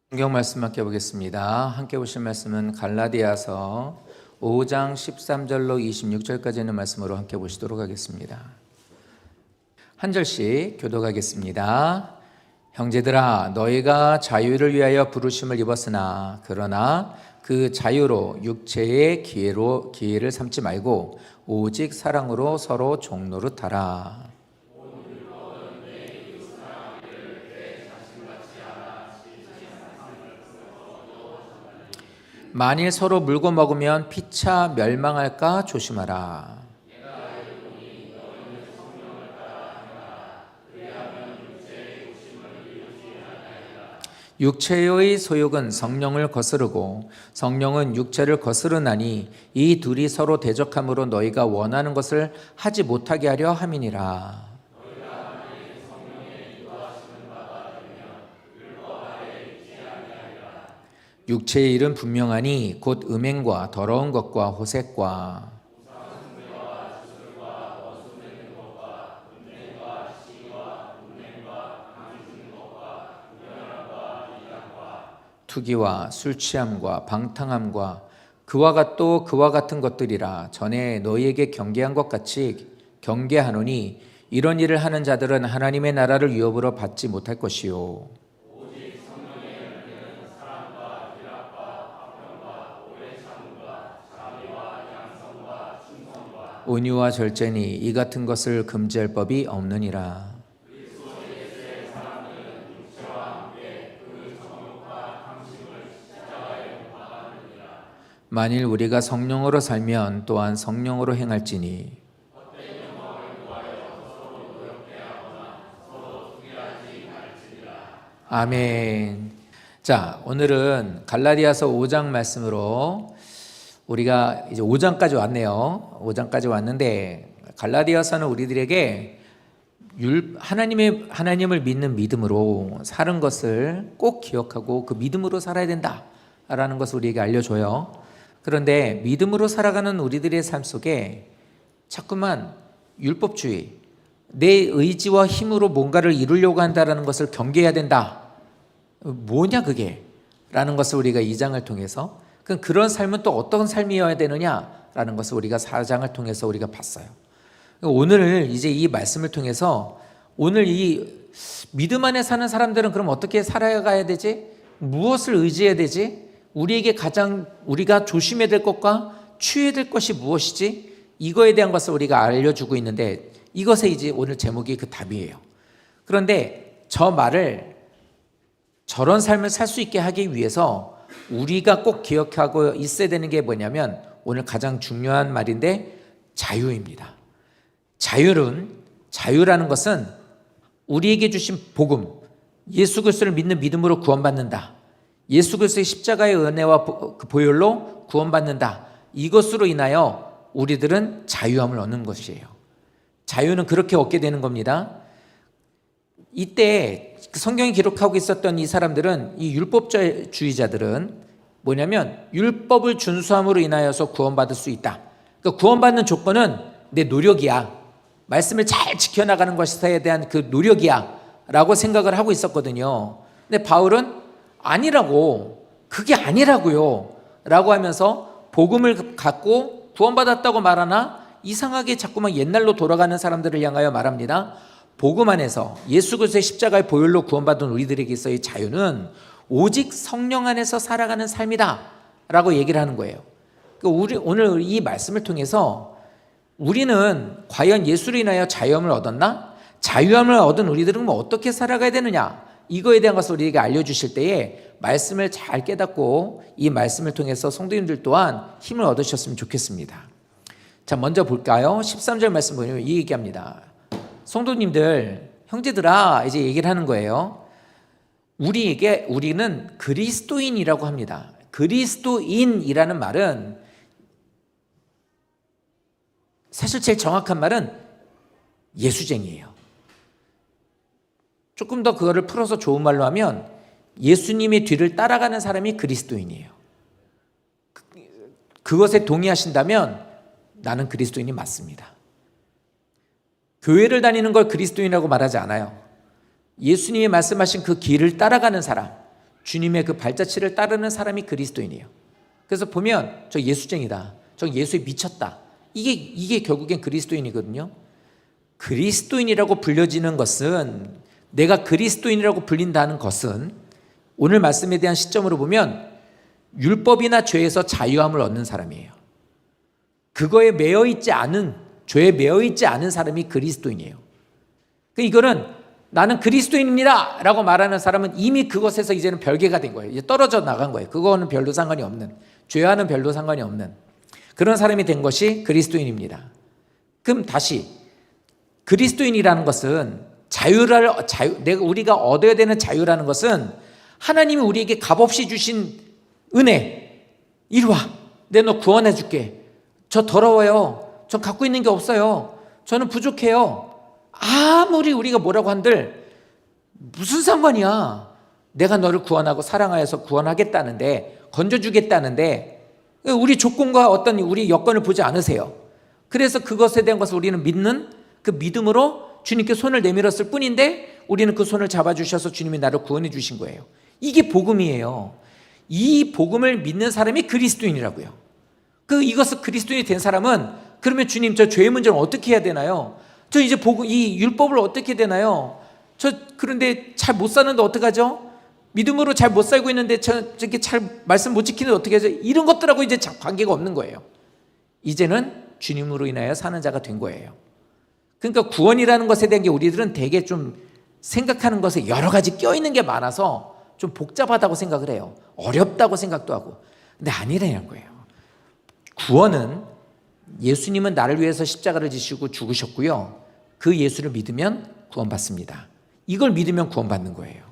성경 말씀 함께 보겠습니다. 함께 보실 말씀은 갈라디아서 5장 13절로 26절까지 있는 말씀으로 함께 보시도록 하겠습니다. 한 절씩 교독하겠습니다. 형제들아, 너희가 자유를 위하여 부르심을 입었으나 그러나 그 자유로 육체의 기회를 삼지 말고 오직 사랑으로 서로 종노릇하라. 만일 서로 물고 먹으면 피차 멸망할까 조심하라. 육체의 소욕은 성령을 거스르고 성령은 육체를 거스르나니 이 둘이 서로 대적함으로 너희가 원하는 것을 하지 못하게 하려 함이니라. 육체의 일은 분명하니 곧 음행과 더러운 것과 호색과 투기와 술 취함과 방탕함과 그와 같은 것들이라. 전에 너희에게 경계한 것 같이 경계하노니 이런 일을 하는 자들은 하나님의 나라를 유업으로 받지 못할 것이요 온유와 절제니 이 같은 것을 금지할 법이 없느니라. 만일 우리가 성령으로 살면 또한 성령으로 행할지니 아멘. 자, 오늘은 갈라디아서 5장 말씀으로 우리가 이제 5장까지 왔네요. 5장까지 왔는데 갈라디아서는 우리들에게 하나님을 믿는 믿음으로 사는 것을 꼭 기억하고 그 믿음으로 살아야 된다라는 것을 우리에게 알려줘요. 그런데 믿음으로 살아가는 우리들의 삶 속에 자꾸만 율법주의, 내 의지와 힘으로 뭔가를 이루려고 한다는 것을 경계해야 된다. 뭐냐 그게? 라는 것을 우리가 2장을 통해서 그런 삶은 또 어떤 삶이어야 되느냐라는 것을 우리가 4장을 통해서 우리가 봤어요. 오늘 이제 이 말씀을 통해서 오늘 이 믿음 안에 사는 사람들은 그럼 어떻게 살아가야 되지? 무엇을 의지해야 되지? 우리에게 우리가 조심해야 될 것과 취해야 될 것이 무엇이지? 이거에 대한 것을 우리가 알려주고 있는데 이것에 이제 오늘 제목이 그 답이에요. 그런데 저런 삶을 살 수 있게 하기 위해서 우리가 꼭 기억하고 있어야 되는 게 뭐냐면 오늘 가장 중요한 말인데 자유입니다. 자유라는 것은 우리에게 주신 복음, 예수 그리스도를 믿는 믿음으로 구원받는다. 예수 그리스도의 십자가의 은혜와 그 보혈로 구원받는다. 이것으로 인하여 우리들은 자유함을 얻는 것이에요. 자유는 그렇게 얻게 되는 겁니다. 이때 성경이 기록하고 있었던 이 사람들은, 이 율법주의자들은 뭐냐면 율법을 준수함으로 인하여서 구원받을 수 있다. 그러니까 구원받는 조건은 내 노력이야. 말씀을 잘 지켜나가는 것에 대한 그 노력이야 라고 생각을 하고 있었거든요. 근데 바울은 아니라고, 그게 아니라고요 라고 하면서 복음을 갖고 구원받았다고 말하나 이상하게 자꾸만 옛날로 돌아가는 사람들을 향하여 말합니다. 복음 안에서 예수 그리스도의 십자가의 보혈로 구원받은 우리들에게 있어의 자유는 오직 성령 안에서 살아가는 삶이다 라고 얘기를 하는 거예요. 오늘 이 말씀을 통해서 우리는 과연 예수로 인하여 자유함을 얻었나? 자유함을 얻은 우리들은 어떻게 살아가야 되느냐? 이거에 대한 것을 우리에게 알려주실 때에 말씀을 잘 깨닫고 이 말씀을 통해서 성도님들 또한 힘을 얻으셨으면 좋겠습니다. 자, 먼저 볼까요? 13절 말씀 보면 이 얘기합니다. 성도님들, 형제들아, 이제 얘기를 하는 거예요. 우리는 그리스도인이라고 합니다. 그리스도인이라는 말은 사실 제일 정확한 말은 예수쟁이에요. 조금 더 그거를 풀어서 좋은 말로 하면 예수님의 뒤를 따라가는 사람이 그리스도인이에요. 그것에 동의하신다면 나는 그리스도인이 맞습니다. 교회를 다니는 걸 그리스도인이라고 말하지 않아요. 예수님이 말씀하신 그 길을 따라가는 사람, 주님의 그 발자취를 따르는 사람이 그리스도인이에요. 그래서 보면 저 예수쟁이다, 저 예수에 미쳤다, 이게 결국엔 그리스도인이거든요. 그리스도인이라고 불려지는 것은, 내가 그리스도인이라고 불린다는 것은 오늘 말씀에 대한 시점으로 보면 율법이나 죄에서 자유함을 얻는 사람이에요. 그거에 매여있지 않은, 죄에 매여있지 않은 사람이 그리스도인이에요. 이거는 나는 그리스도인입니다 라고 말하는 사람은 이미 그것에서 이제는 별개가 된 거예요. 이제 떨어져 나간 거예요. 그거는 별로 상관이 없는, 죄와는 별로 상관이 없는 그런 사람이 된 것이 그리스도인입니다. 그럼 다시, 그리스도인이라는 것은 우리가 얻어야 되는 자유라는 것은 하나님이 우리에게 값없이 주신 은혜. 이리 와, 내가 너 구원해 줄게. 저 더러워요, 저 갖고 있는 게 없어요, 저는 부족해요. 아무리 우리가 뭐라고 한들 무슨 상관이야. 내가 너를 구원하고 사랑하여서 구원하겠다는데, 건져주겠다는데 우리 조건과 어떤 우리 여건을 보지 않으세요. 그래서 그것에 대한 것을 우리는 믿는 그 믿음으로 주님께 손을 내밀었을 뿐인데 우리는 그 손을 잡아주셔서 주님이 나를 구원해 주신 거예요. 이게 복음이에요. 이 복음을 믿는 사람이 그리스도인이라고요. 이것을 그리스도인이 된 사람은, 그러면 주님, 저 죄의 문제는 어떻게 해야 되나요? 저 이제 이 율법을 어떻게 되나요? 그런데 잘 못 사는데 어떡하죠? 믿음으로 잘 못 살고 있는데 저렇게 잘 말씀 못 지키는데 어떻게 하죠? 이런 것들하고 이제 관계가 없는 거예요. 이제는 주님으로 인하여 사는 자가 된 거예요. 그러니까 구원이라는 것에 대한 게 우리들은 되게 좀 생각하는 것에 여러 가지 껴있는 게 많아서 좀 복잡하다고 생각을 해요. 어렵다고 생각도 하고. 근데 아니라는 거예요. 구원은, 예수님은 나를 위해서 십자가를 지시고 죽으셨고요, 그 예수를 믿으면 구원받습니다. 이걸 믿으면 구원받는 거예요.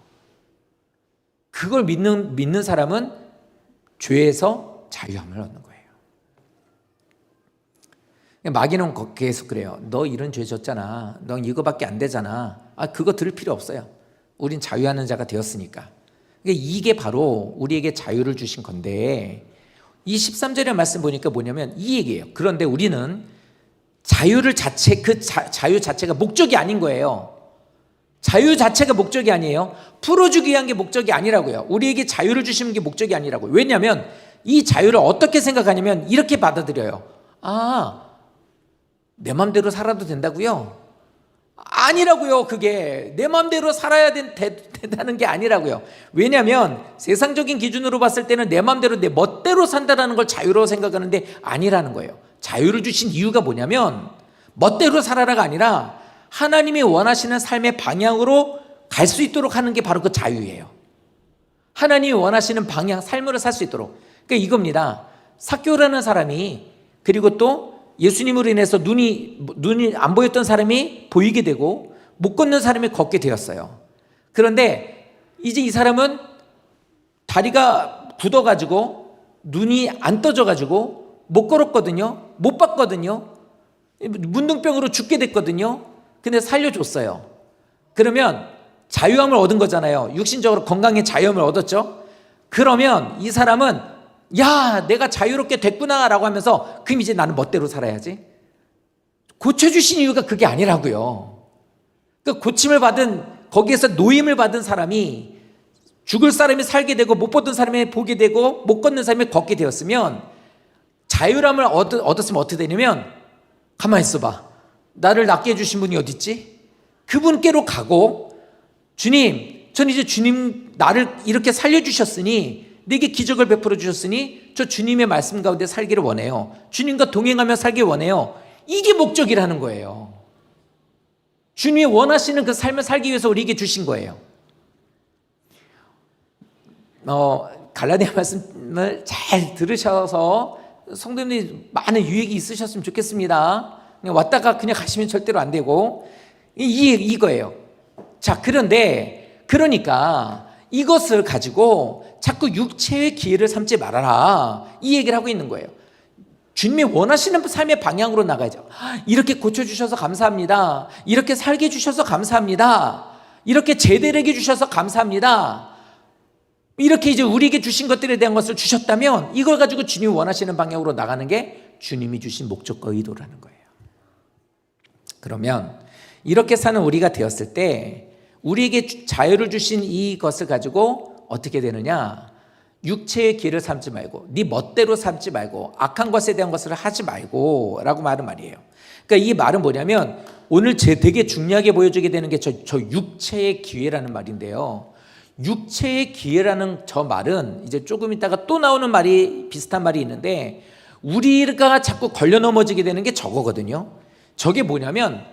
그걸 믿는 사람은 죄에서 자유함을 얻는 거예요. 마귀는 계속 그래요. 너 이런 죄 졌잖아, 너 이거밖에 안 되잖아. 그거 들을 필요 없어요. 우린 자유하는 자가 되었으니까. 이게 바로 우리에게 자유를 주신 건데, 이 13절의 말씀 보니까 뭐냐면 이 얘기예요. 그런데 우리는 자유 자체가 목적이 아닌 거예요. 자유 자체가 목적이 아니에요. 풀어주기 위한 게 목적이 아니라고요. 우리에게 자유를 주시는 게 목적이 아니라고요. 왜냐하면 이 자유를 어떻게 생각하냐면 이렇게 받아들여요. 내 맘대로 살아도 된다고요? 아니라고요. 그게 내 맘대로 살아야 된다는 게 아니라고요. 왜냐하면 세상적인 기준으로 봤을 때는 내 맘대로, 내 멋대로 산다는 걸 자유로 생각하는데 아니라는 거예요. 자유를 주신 이유가 뭐냐면 멋대로 살아라가 아니라 하나님이 원하시는 삶의 방향으로 갈 수 있도록 하는 게 바로 그 자유예요. 하나님이 원하시는 방향, 삶으로 살 수 있도록. 그러니까 이겁니다. 삭개오라는 사람이, 그리고 또 예수님으로 인해서 눈이 안 보였던 사람이 보이게 되고 못 걷는 사람이 걷게 되었어요. 그런데 이제 이 사람은 다리가 굳어가지고 눈이 안 떠져가지고 못 걸었거든요. 못 봤거든요. 문둥병으로 죽게 됐거든요. 근데 살려줬어요. 그러면 자유함을 얻은 거잖아요. 육신적으로 건강의 자유함을 얻었죠. 그러면 이 사람은 야, 내가 자유롭게 됐구나 라고 하면서 그럼 이제 나는 멋대로 살아야지. 고쳐주신 이유가 그게 아니라고요. 그러니까 고침을 받은, 거기에서 노임을 받은 사람이, 죽을 사람이 살게 되고 못 보던 사람이 보게 되고 못 걷는 사람이 걷게 되었으면, 자유함을 얻었으면 어떻게 되냐면, 가만히 있어봐, 나를 낫게 해주신 분이 어디 있지? 그분께로 가고, 주님, 전 이제 주님 나를 이렇게 살려주셨으니, 내게 기적을 베풀어 주셨으니 저 주님의 말씀 가운데 살기를 원해요. 주님과 동행하며 살기 원해요. 이게 목적이라는 거예요. 주님이 원하시는 그 삶을 살기 위해서 우리에게 주신 거예요. 갈라디아 말씀을 잘 들으셔서 성도님들이 많은 유익이 있으셨으면 좋겠습니다. 그냥 왔다가 그냥 가시면 절대로 안 되고, 이거예요. 자, 그러니까 이것을 가지고 자꾸 육체의 기회를 삼지 말아라, 이 얘기를 하고 있는 거예요. 주님이 원하시는 삶의 방향으로 나가야죠. 이렇게 고쳐주셔서 감사합니다. 이렇게 살게 해주셔서 감사합니다. 이렇게 제대로 해주셔서 감사합니다. 이렇게 이제 우리에게 주신 것들에 대한 것을 주셨다면 이걸 가지고 주님이 원하시는 방향으로 나가는 게 주님이 주신 목적과 의도라는 거예요. 그러면 이렇게 사는 우리가 되었을 때 우리에게 자유를 주신 이것을 가지고 어떻게 되느냐? 육체의 길을 삼지 말고 네 멋대로 삼지 말고 악한 것에 대한 것을 하지 말고 라고 말은 말이에요. 그러니까 이 말은 뭐냐면 오늘 되게 중요하게 보여주게 되는 게 저 육체의 기회라는 말인데요. 육체의 기회라는 저 말은 이제 조금 있다가 또 나오는 말이 비슷한 말이 있는데 우리가 자꾸 걸려 넘어지게 되는 게 저거거든요. 저게 뭐냐면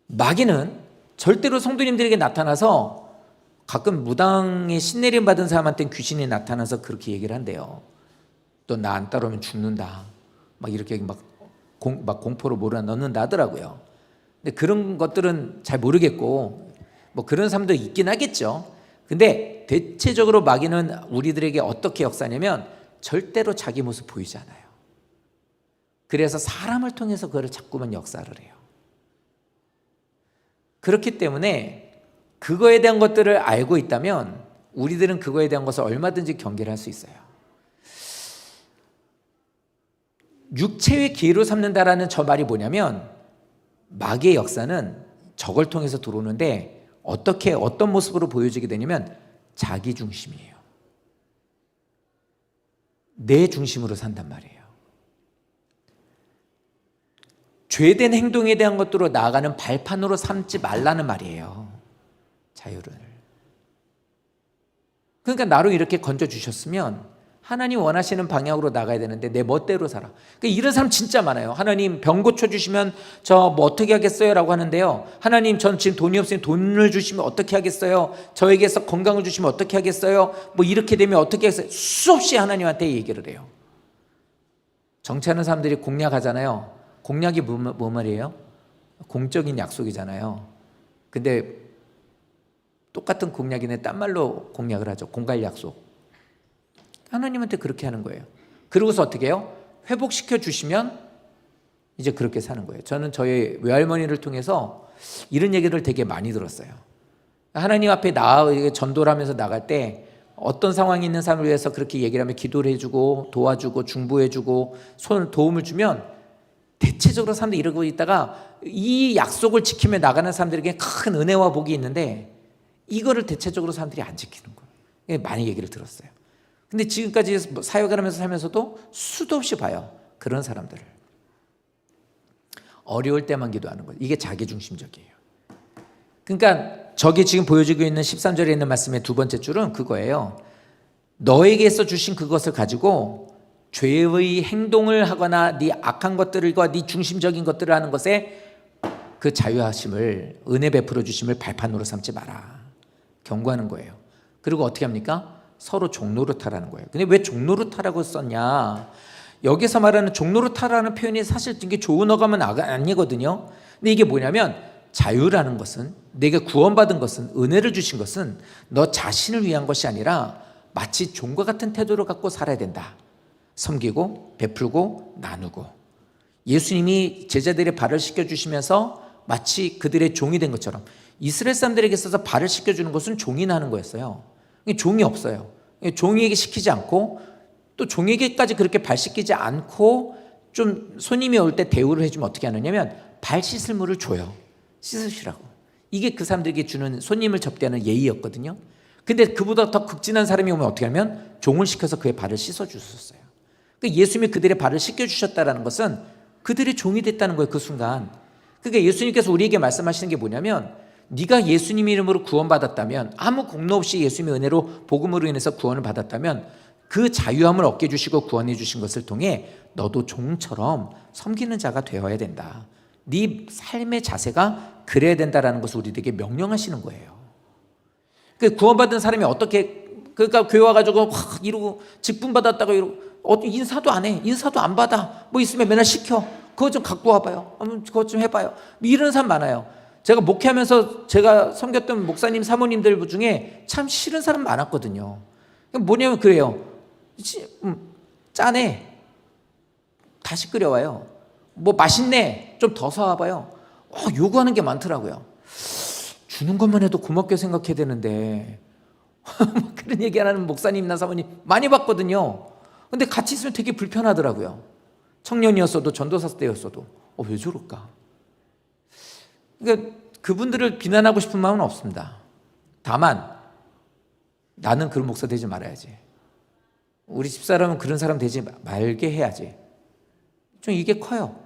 마귀는 절대로 성도님들에게 나타나서 가끔 무당의 신내림 받은 사람한테는 귀신이 나타나서 그렇게 얘기를 한대요. 또 나 안 따르면 죽는다. 막 이렇게 막 공포로 몰아넣는다 하더라고요. 근데 그런 것들은 잘 모르겠고 뭐 그런 사람도 있긴 하겠죠. 근데 대체적으로 마귀는 우리들에게 어떻게 역사하냐면 절대로 자기 모습 보이지 않아요. 그래서 사람을 통해서 그걸 자꾸만 역사를 해요. 그렇기 때문에 그거에 대한 것들을 알고 있다면 우리들은 그거에 대한 것을 얼마든지 경계를 할 수 있어요. 육체의 기회로 삼는다라는 저 말이 뭐냐면 마귀의 역사는 저걸 통해서 들어오는데 어떤 모습으로 보여지게 되냐면 자기 중심이에요. 내 중심으로 산단 말이에요. 죄된 행동에 대한 것들로 나아가는 발판으로 삼지 말라는 말이에요. 자유를. 그러니까 나로 이렇게 건져주셨으면 하나님 원하시는 방향으로 나가야 되는데 내 멋대로 살아. 그러니까 이런 사람 진짜 많아요. 하나님 병 고쳐주시면 저 뭐 어떻게 하겠어요? 라고 하는데요. 하나님 전 지금 돈이 없으니 돈을 주시면 어떻게 하겠어요? 저에게서 건강을 주시면 어떻게 하겠어요? 뭐 이렇게 되면 어떻게 하겠어요? 수없이 하나님한테 얘기를 해요. 정치하는 사람들이 공약하잖아요. 공약이 뭐 말이에요? 공적인 약속이잖아요. 근데 똑같은 공약이네 딴 말로 공약을 하죠. 공갈 약속. 하나님한테 그렇게 하는 거예요. 그러고서 어떻게 해요? 회복시켜 주시면 이제 그렇게 사는 거예요. 저는 저희 외할머니를 통해서 이런 얘기를 되게 많이 들었어요. 하나님 앞에 전도를 하면서 나갈 때 어떤 상황이 있는 사람을 위해서 그렇게 얘기를 하면 기도를 해주고 도와주고 중보해주고 도움을 주면 대체적으로 사람들이 이러고 있다가 이 약속을 지키며 나가는 사람들에게 큰 은혜와 복이 있는데 이거를 대체적으로 사람들이 안 지키는 거예요. 많이 얘기를 들었어요. 근데 지금까지 사역을 하면서 살면서도 수도 없이 봐요. 그런 사람들을. 어려울 때만 기도하는 거예요. 이게 자기중심적이에요. 그러니까 저게 지금 보여지고 있는 13절에 있는 말씀의 두 번째 줄은 그거예요. 너에게서 주신 그것을 가지고 죄의 행동을 하거나 네 악한 것들과 네 중심적인 것들을 하는 것에 그 자유하심을 은혜 베풀어 주심을 발판으로 삼지 마라. 경고하는 거예요. 그리고 어떻게 합니까? 서로 종노릇하라는 거예요. 근데 왜 종노릇하라고 썼냐? 여기서 말하는 종노릇하라는 표현이 사실 이게 좋은 어감은 아니거든요. 근데 이게 뭐냐면 자유라는 것은 내가 구원받은 것은 은혜를 주신 것은 너 자신을 위한 것이 아니라 마치 종과 같은 태도를 갖고 살아야 된다. 섬기고 베풀고 나누고 예수님이 제자들의 발을 씻겨주시면서 마치 그들의 종이 된 것처럼 이스라엘 사람들에게 있어서 발을 씻겨주는 것은 종이 나는 거였어요. 종이 없어요. 종에게 시키지 않고 또 종에게까지 그렇게 발 씻기지 않고 좀 손님이 올 때 대우를 해주면 어떻게 하느냐면 발 씻을 물을 줘요. 씻으시라고. 이게 그 사람들에게 주는 손님을 접대하는 예의였거든요. 근데 그보다 더 극진한 사람이 오면 어떻게 하면 종을 시켜서 그의 발을 씻어주셨어요. 그러니까 예수님이 그들의 발을 씻겨주셨다는 것은 그들의 종이 됐다는 거예요. 그 순간. 그러니까 예수님께서 우리에게 말씀하시는 게 뭐냐면 네가 예수님 이름으로 구원받았다면 아무 공로 없이 예수님의 은혜로 복음으로 인해서 구원을 받았다면 그 자유함을 얻게 주시고 구원해 주신 것을 통해 너도 종처럼 섬기는 자가 되어야 된다. 네 삶의 자세가 그래야 된다라는 것을 우리에게 명령하시는 거예요. 그 구원받은 사람이 어떻게 그러니까 교회 와가지고 확 이러고 직분 받았다고 이러고 인사도 안 해, 인사도 안 받아. 뭐 있으면 맨날 시켜. 그거 좀 갖고 와봐요. 그거 좀 해봐요. 이런 사람 많아요. 제가 목회하면서 제가 섬겼던 목사님 사모님들 중에 참 싫은 사람 많았거든요. 뭐냐면 그래요. 짜네. 다시 끓여와요. 뭐 맛있네. 좀 더 사와봐요. 요구하는 게 많더라고요. 주는 것만 해도 고맙게 생각해야 되는데 그런 얘기 하는 목사님이나 사모님 많이 봤거든요. 근데 같이 있으면 되게 불편하더라고요. 청년이었어도 전도사 때였어도 왜 저럴까? 그러니까 그분들을 비난하고 싶은 마음은 없습니다. 다만 나는 그런 목사 되지 말아야지. 우리 집사람은 그런 사람 되지 말게 해야지. 좀 이게 커요.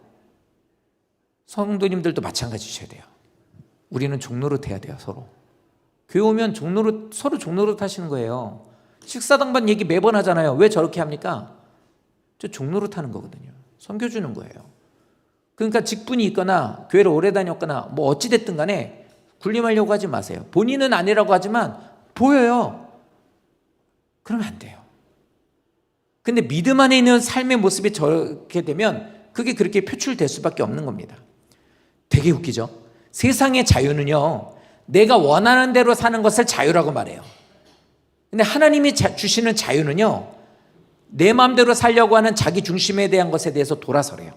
성도님들도 마찬가지셔야 돼요. 우리는 종노릇 해야 돼요. 서로. 교회 오면 서로 종노릇 하시는 거예요. 식사당반 얘기 매번 하잖아요. 왜 저렇게 합니까? 저 종노릇 하는 거거든요. 섬겨주는 거예요. 그러니까 직분이 있거나 교회를 오래 다녔거나 뭐 어찌됐든 간에 군림하려고 하지 마세요. 본인은 아니라고 하지만 보여요. 그러면 안 돼요. 근데 믿음 안에 있는 삶의 모습이 저렇게 되면 그게 그렇게 표출될 수밖에 없는 겁니다. 되게 웃기죠? 세상의 자유는요, 내가 원하는 대로 사는 것을 자유라고 말해요. 근데 하나님이 주시는 자유는요, 내 마음대로 살려고 하는 자기 중심에 대한 것에 대해서 돌아서래요.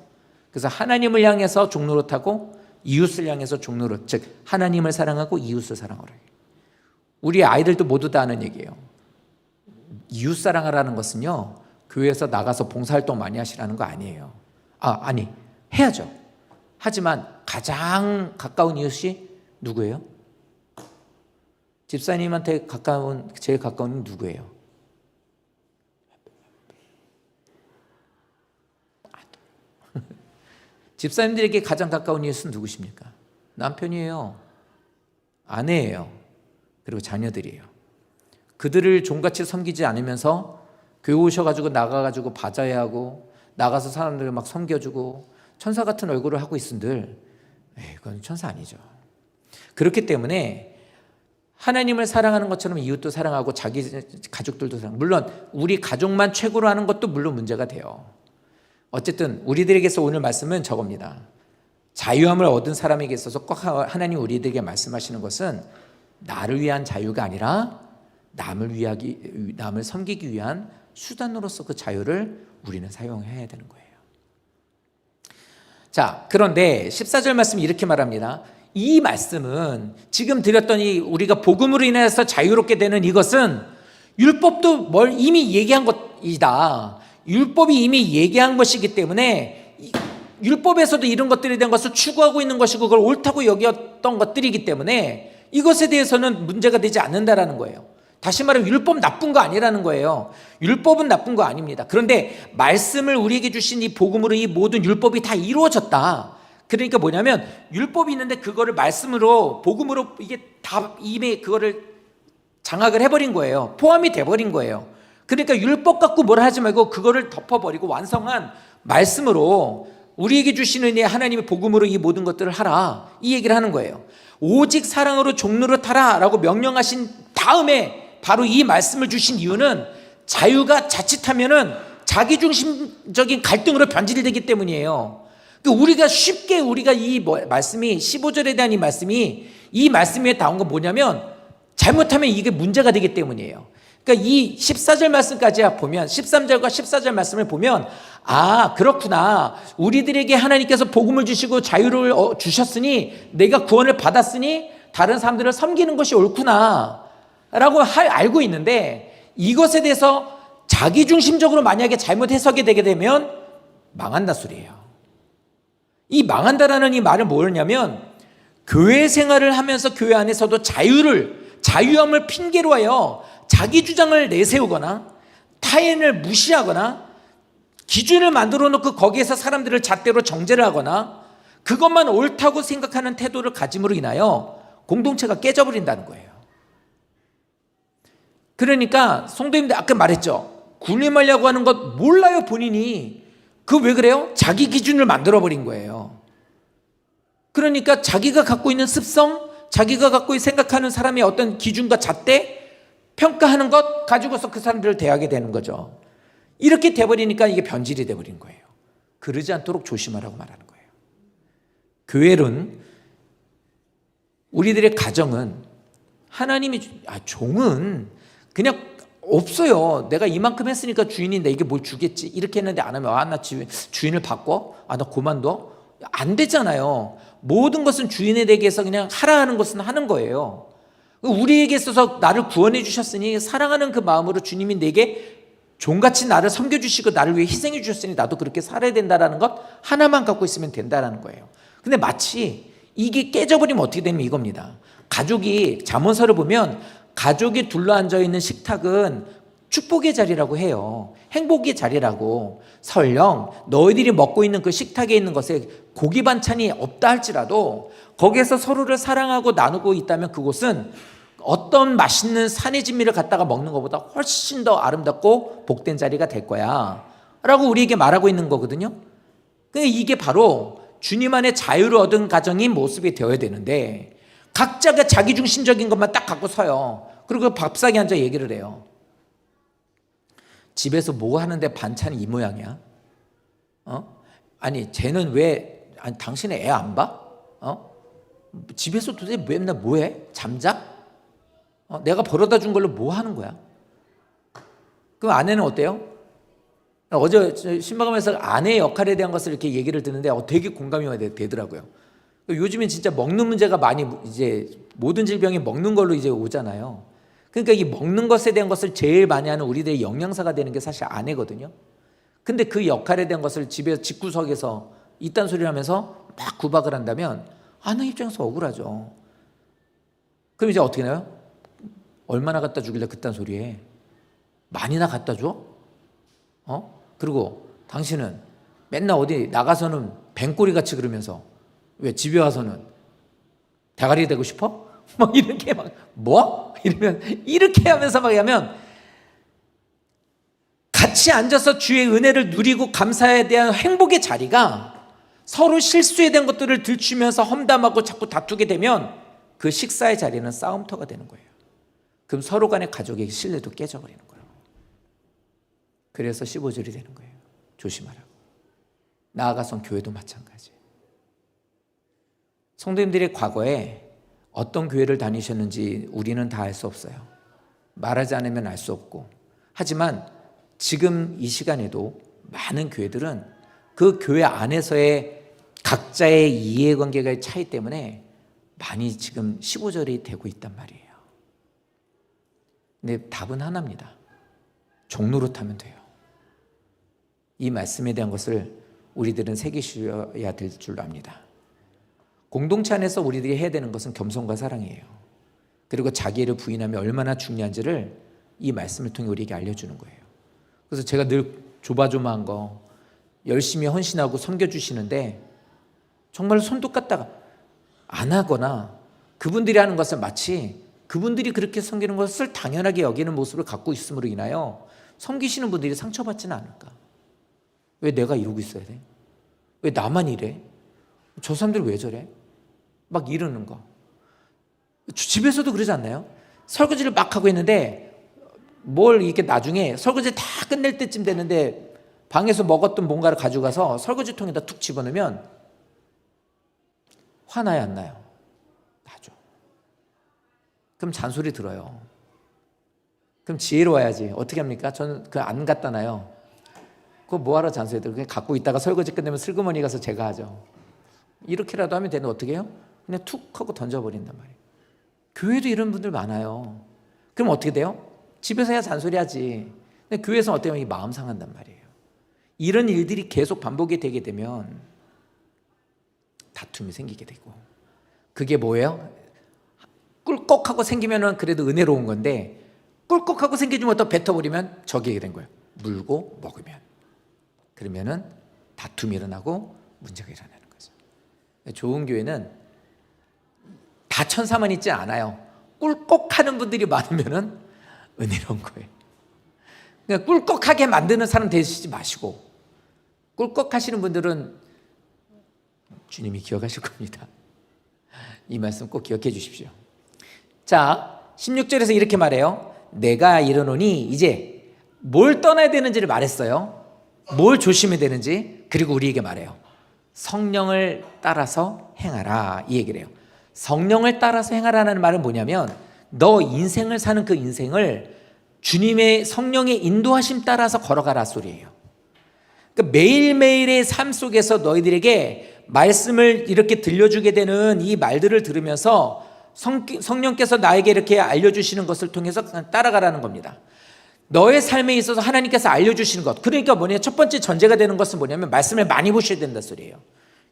그래서 하나님을 향해서 종노릇하고 이웃을 향해서 종노릇, 즉 하나님을 사랑하고 이웃을 사랑하래요. 우리 아이들도 모두 다 아는 얘기예요. 이웃 사랑하라는 것은요, 교회에서 나가서 봉사활동 많이 하시라는 거 아니에요. 아니, 해야죠. 하지만 가장 가까운 이웃이 누구예요? 집사님한테 제일 가까운 이웃이 누구예요? 집사님들에게 가장 가까운 이웃은 누구십니까? 남편이에요. 아내예요. 그리고 자녀들이에요. 그들을 종같이 섬기지 않으면서 교회 오셔가지고 나가가지고 바자회 하고 나가서 사람들을 막 섬겨주고 천사 같은 얼굴을 하고 있은들 그건 천사 아니죠. 그렇기 때문에 하나님을 사랑하는 것처럼 이웃도 사랑하고 자기 가족들도 사랑하고, 물론 우리 가족만 최고로 하는 것도 물론 문제가 돼요. 어쨌든 우리들에게서 오늘 말씀은 저겁니다. 자유함을 얻은 사람에게 있어서 꼭 하나님 우리들에게 말씀하시는 것은 나를 위한 자유가 아니라 남을 섬기기 위한 수단으로서 그 자유를 우리는 사용해야 되는 거예요. 자, 그런데 14절 말씀이 이렇게 말합니다. 이 말씀은 지금 드렸던 우리가 복음으로 인해서 자유롭게 되는 이것은 율법도 이미 얘기한 것이다. 율법이 이미 얘기한 것이기 때문에 율법에서도 이런 것들에 대한 것을 추구하고 있는 것이고 그걸 옳다고 여겼던 것들이기 때문에 이것에 대해서는 문제가 되지 않는다라는 거예요. 다시 말하면 율법 나쁜 거 아니라는 거예요. 율법은 나쁜 거 아닙니다. 그런데 말씀을 우리에게 주신 이 복음으로 이 모든 율법이 다 이루어졌다. 그러니까 뭐냐면 율법이 있는데 그거를 말씀으로 복음으로 이게 다 이미 그거를 장악을 해버린 거예요. 포함이 돼버린 거예요. 그러니까 율법 갖고 뭐라 하지 말고 그거를 덮어버리고 완성한 말씀으로 우리에게 주시는 하나님의 복음으로 이 모든 것들을 하라, 이 얘기를 하는 거예요. 오직 사랑으로 종노릇하라 라고 명령하신 다음에 바로 이 말씀을 주신 이유는 자유가 자칫하면은 자기중심적인 갈등으로 변질되기 때문이에요. 우리가 쉽게 이 말씀이 15절에 대한 이 말씀에 나온 건 뭐냐면 잘못하면 이게 문제가 되기 때문이에요. 그러니까 이 14절 말씀까지 보면 13절과 14절 말씀을 보면 그렇구나. 우리들에게 하나님께서 복음을 주시고 자유를 주셨으니 내가 구원을 받았으니 다른 사람들을 섬기는 것이 옳구나 라고 알고 있는데 이것에 대해서 자기중심적으로 만약에 잘못 해석이 되게 되면 망한다 소리예요. 이 망한다라는 이 말은 뭐냐면 교회 생활을 하면서 교회 안에서도 자유함을 핑계로 하여 자기 주장을 내세우거나 타인을 무시하거나 기준을 만들어 놓고 거기에서 사람들을 잣대로 정죄를 하거나 그것만 옳다고 생각하는 태도를 가짐으로 인하여 공동체가 깨져버린다는 거예요. 그러니까 성도님들 아까 말했죠. 군림하려고 하는 것 몰라요 본인이. 왜 그래요? 자기 기준을 만들어버린 거예요. 그러니까 자기가 갖고 있는 습성, 자기가 갖고 생각하는 사람의 어떤 기준과 잣대 평가하는 것 가지고서 그 사람들을 대하게 되는 거죠. 이렇게 돼버리니까 이게 변질이 돼버린 거예요. 그러지 않도록 조심하라고 말하는 거예요. 교회는 우리들의 가정은 하나님이 종은 그냥 없어요. 내가 이만큼 했으니까 주인이 내게 뭘 주겠지 이렇게 했는데 안 하면 나 주인을 바꿔? 나 그만둬? 안 되잖아요. 모든 것은 주인에 대해서 그냥 하라 하는 것은 하는 거예요. 우리에게 있어서 나를 구원해 주셨으니 사랑하는 그 마음으로 주님이 내게 종같이 나를 섬겨주시고 나를 위해 희생해 주셨으니 나도 그렇게 살아야 된다는 것 하나만 갖고 있으면 된다는 거예요. 근데 마치 이게 깨져버리면 어떻게 되면 이겁니다. 가족이 잠언서를 보면 가족이 둘러앉아 있는 식탁은 축복의 자리라고 해요. 행복의 자리라고. 설령 너희들이 먹고 있는 그 식탁에 있는 것에 고기 반찬이 없다 할지라도 거기에서 서로를 사랑하고 나누고 있다면 그곳은 어떤 맛있는 산의 진미를 갖다가 먹는 것보다 훨씬 더 아름답고 복된 자리가 될 거야 라고 우리에게 말하고 있는 거거든요. 근데 이게 바로 주님 안에 자유를 얻은 가정인 모습이 되어야 되는데 각자가 자기중심적인 것만 딱 갖고 서요. 그리고 밥상에 앉아 얘기를 해요. 집에서 뭐 하는데 반찬이 이 모양이야? 아니 쟤는 왜 아니 당신은 애 안 봐? 집에서 도대체 맨날 뭐해? 잠자? 내가 벌어다 준 걸로 뭐 하는 거야? 그럼 아내는 어때요? 어제 신방하면서 아내의 역할에 대한 것을 이렇게 얘기를 듣는데 되게 공감이 되더라고요. 요즘엔 진짜 먹는 문제가 많이 이제 모든 질병이 먹는 걸로 이제 오잖아요. 그러니까 이 먹는 것에 대한 것을 제일 많이 하는 우리들의 영양사가 되는 게 사실 아내거든요. 근데 그 역할에 대한 것을 집에서 집구석에서 이딴 소리를 하면서 막 구박을 한다면 아내 입장에서 억울하죠. 그럼 이제 어떻게 해요? 얼마나 갖다 주길래 그딴 소리에 많이나 갖다 줘? 그리고 당신은 맨날 어디 나가서는 뱅꼬리 같이 그러면서 왜 집에 와서는 대가리 되고 싶어? 막 이렇게 막 뭐? 이러면 이렇게 하면서 막 하면 같이 앉아서 주의 은혜를 누리고 감사에 대한 행복의 자리가 서로 실수에 대한 것들을 들추면서 험담하고 자꾸 다투게 되면 그 식사의 자리는 싸움터가 되는 거예요. 그럼 서로 간의 가족의 신뢰도 깨져버리는 거예요. 그래서 15절이 되는 거예요. 조심하라고. 나아가선 교회도 마찬가지. 성도님들의 과거에 어떤 교회를 다니셨는지 우리는 다 알 수 없어요. 말하지 않으면 알 수 없고. 하지만 지금 이 시간에도 많은 교회들은 그 교회 안에서의 각자의 이해관계의 차이 때문에 많이 지금 15절이 되고 있단 말이에요. 근데 답은 하나입니다. 종로로 타면 돼요. 이 말씀에 대한 것을 우리들은 새기셔야 될 줄 압니다. 공동체 안에서 우리들이 해야 되는 것은 겸손과 사랑이에요. 그리고 자기를 부인하면 얼마나 중요한지를 이 말씀을 통해 우리에게 알려주는 거예요. 그래서 제가 늘 조마조마한 거 열심히 헌신하고 섬겨주시는데 정말 손톱 갖다가 안 하거나 그분들이 하는 것을 마치 그분들이 그렇게 섬기는 것을 당연하게 여기는 모습을 갖고 있음으로 인하여 섬기시는 분들이 상처받지는 않을까? 왜 내가 이러고 있어야 돼? 왜 나만 이래? 저 사람들 왜 저래? 막 이러는 거. 집에서도 그러지 않나요? 설거지를 막 하고 있는데 뭘 이렇게 나중에 설거지 다 끝낼 때쯤 되는데 방에서 먹었던 뭔가를 가져가서 설거지통에다 툭 집어넣으면 화나요, 안 나요? 나죠. 그럼 잔소리 들어요. 그럼 지혜로워야지. 어떻게 합니까? 저는 그 안 갖다 놔요. 그거 뭐하러 잔소리 들어요? 그냥 갖고 있다가 설거지 끝내면 슬그머니 가서 제가 하죠. 이렇게라도 하면 되는데 어떻게 해요? 그냥 툭 하고 던져버린단 말이에요. 교회도 이런 분들 많아요. 그럼 어떻게 돼요? 집에서 해야 잔소리하지. 근데 교회에서는 어떻게 하면 마음 상한단 말이에요. 이런 일들이 계속 반복이 되게 되면 다툼이 생기게 되고 그게 뭐예요? 꿀꺽하고 생기면 그래도 은혜로운 건데 꿀꺽하고 생기지 못하고 뱉어버리면 저게 된 거예요. 물고 먹으면. 그러면은 다툼이 일어나고 문제가 일어나는 거죠. 좋은 교회는 다 천사만 있지 않아요. 꿀꺽하는 분들이 많으면은 은혜로운 거예요. 그러니까 꿀꺽하게 만드는 사람 되시지 마시고 꿀꺽하시는 분들은 주님이 기억하실 겁니다. 이 말씀 꼭 기억해 주십시오. 자, 16절에서 이렇게 말해요. 내가 이르노니 이제 뭘 떠나야 되는지를 말했어요. 뭘 조심해야 되는지. 그리고 우리에게 말해요. 성령을 따라서 행하라. 이 얘기를 해요. 성령을 따라서 행하라는 말은 뭐냐면 너 인생을 사는 그 인생을 주님의 성령의 인도하심 따라서 걸어가라 소리예요. 그러니까 매일매일의 삶 속에서 너희들에게 말씀을 이렇게 들려주게 되는 이 말들을 들으면서 성령께서 나에게 이렇게 알려주시는 것을 통해서 따라가라는 겁니다. 너의 삶에 있어서 하나님께서 알려주시는 것. 그러니까 뭐냐? 첫 번째 전제가 되는 것은 뭐냐면 말씀을 많이 보셔야 된다 소리예요.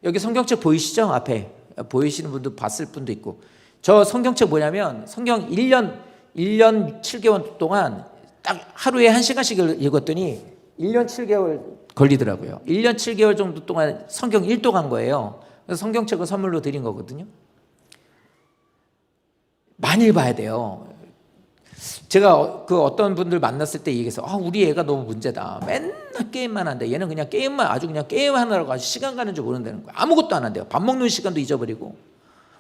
여기 성경책 보이시죠? 앞에 보이시는 분도 봤을 분도 있고. 저 성경책 뭐냐면 성경 1년 1년 7개월 동안 딱 하루에 1시간씩 읽었더니 1년 7개월 걸리더라고요. 1년 7개월 정도 동안 성경 1도 간 거예요. 그래서 성경책을 선물로 드린 거거든요. 많이 읽어야 돼요. 제가 그 어떤 분들 만났을 때 얘기해서 우리 애가 너무 문제다. 맨날 게임만 한대. 얘는 그냥 게임만 아주 그냥 게임하느라고 아주 시간 가는 줄 모른다는 거예요. 아무것도 안 한대요. 밥 먹는 시간도 잊어버리고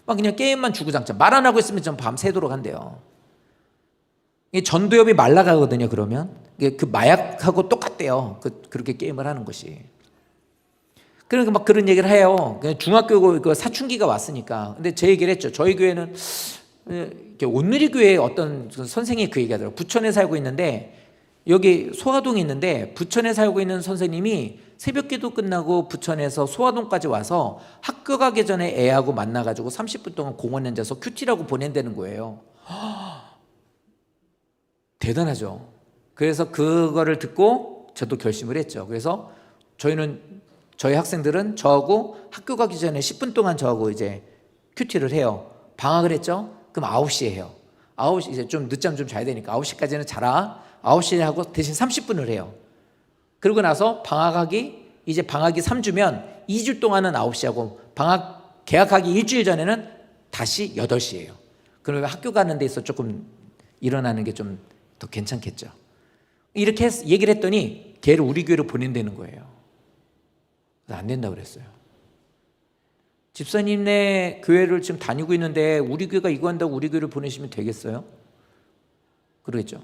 막 그냥 게임만 주구장창. 말 안 하고 있으면 좀 밤 새도록 한대요. 이 전두엽이 말라가거든요. 그러면 그 마약하고 똑같대요. 그렇게 게임을 하는 것이. 그러니까 막 그런 얘기를 해요. 중학교 그 사춘기가 왔으니까. 근데 제 얘기를 했죠. 저희 교회는 온누리 교회 어떤 선생님이 그 얘기하더라고요. 부천에 살고 있는데 여기 소화동이 있는데 부천에 살고 있는 선생님이 새벽기도 끝나고 부천에서 소화동까지 와서 학교 가기 전에 애하고 만나가지고 30분 동안 공원에 앉아서 큐티라고 보낸다는 거예요. 대단하죠. 그래서 그거를 듣고 저도 결심을 했죠. 그래서 저희 학생들은 저하고 학교 가기 전에 10분 동안 저하고 이제 큐티를 해요. 방학을 했죠. 그럼 9시에 해요. 9시 이제 좀 늦잠 좀 자야 되니까 9시까지는 자라. 9시에 하고 대신 30분을 해요. 그러고 나서 방학이 3주면 2주 동안은 9시 하고 개학하기 일주일 전에는 다시 8시예요. 그러면 학교 가는 데 있어 조금 일어나는 게 좀 더 괜찮겠죠. 이렇게 얘기를 했더니 걔를 우리 교회로 보낸다는 거예요. 안 된다고 그랬어요. 집사님네 교회를 지금 다니고 있는데 우리 교회가 이거 한다고 우리 교회를 보내시면 되겠어요? 그러겠죠.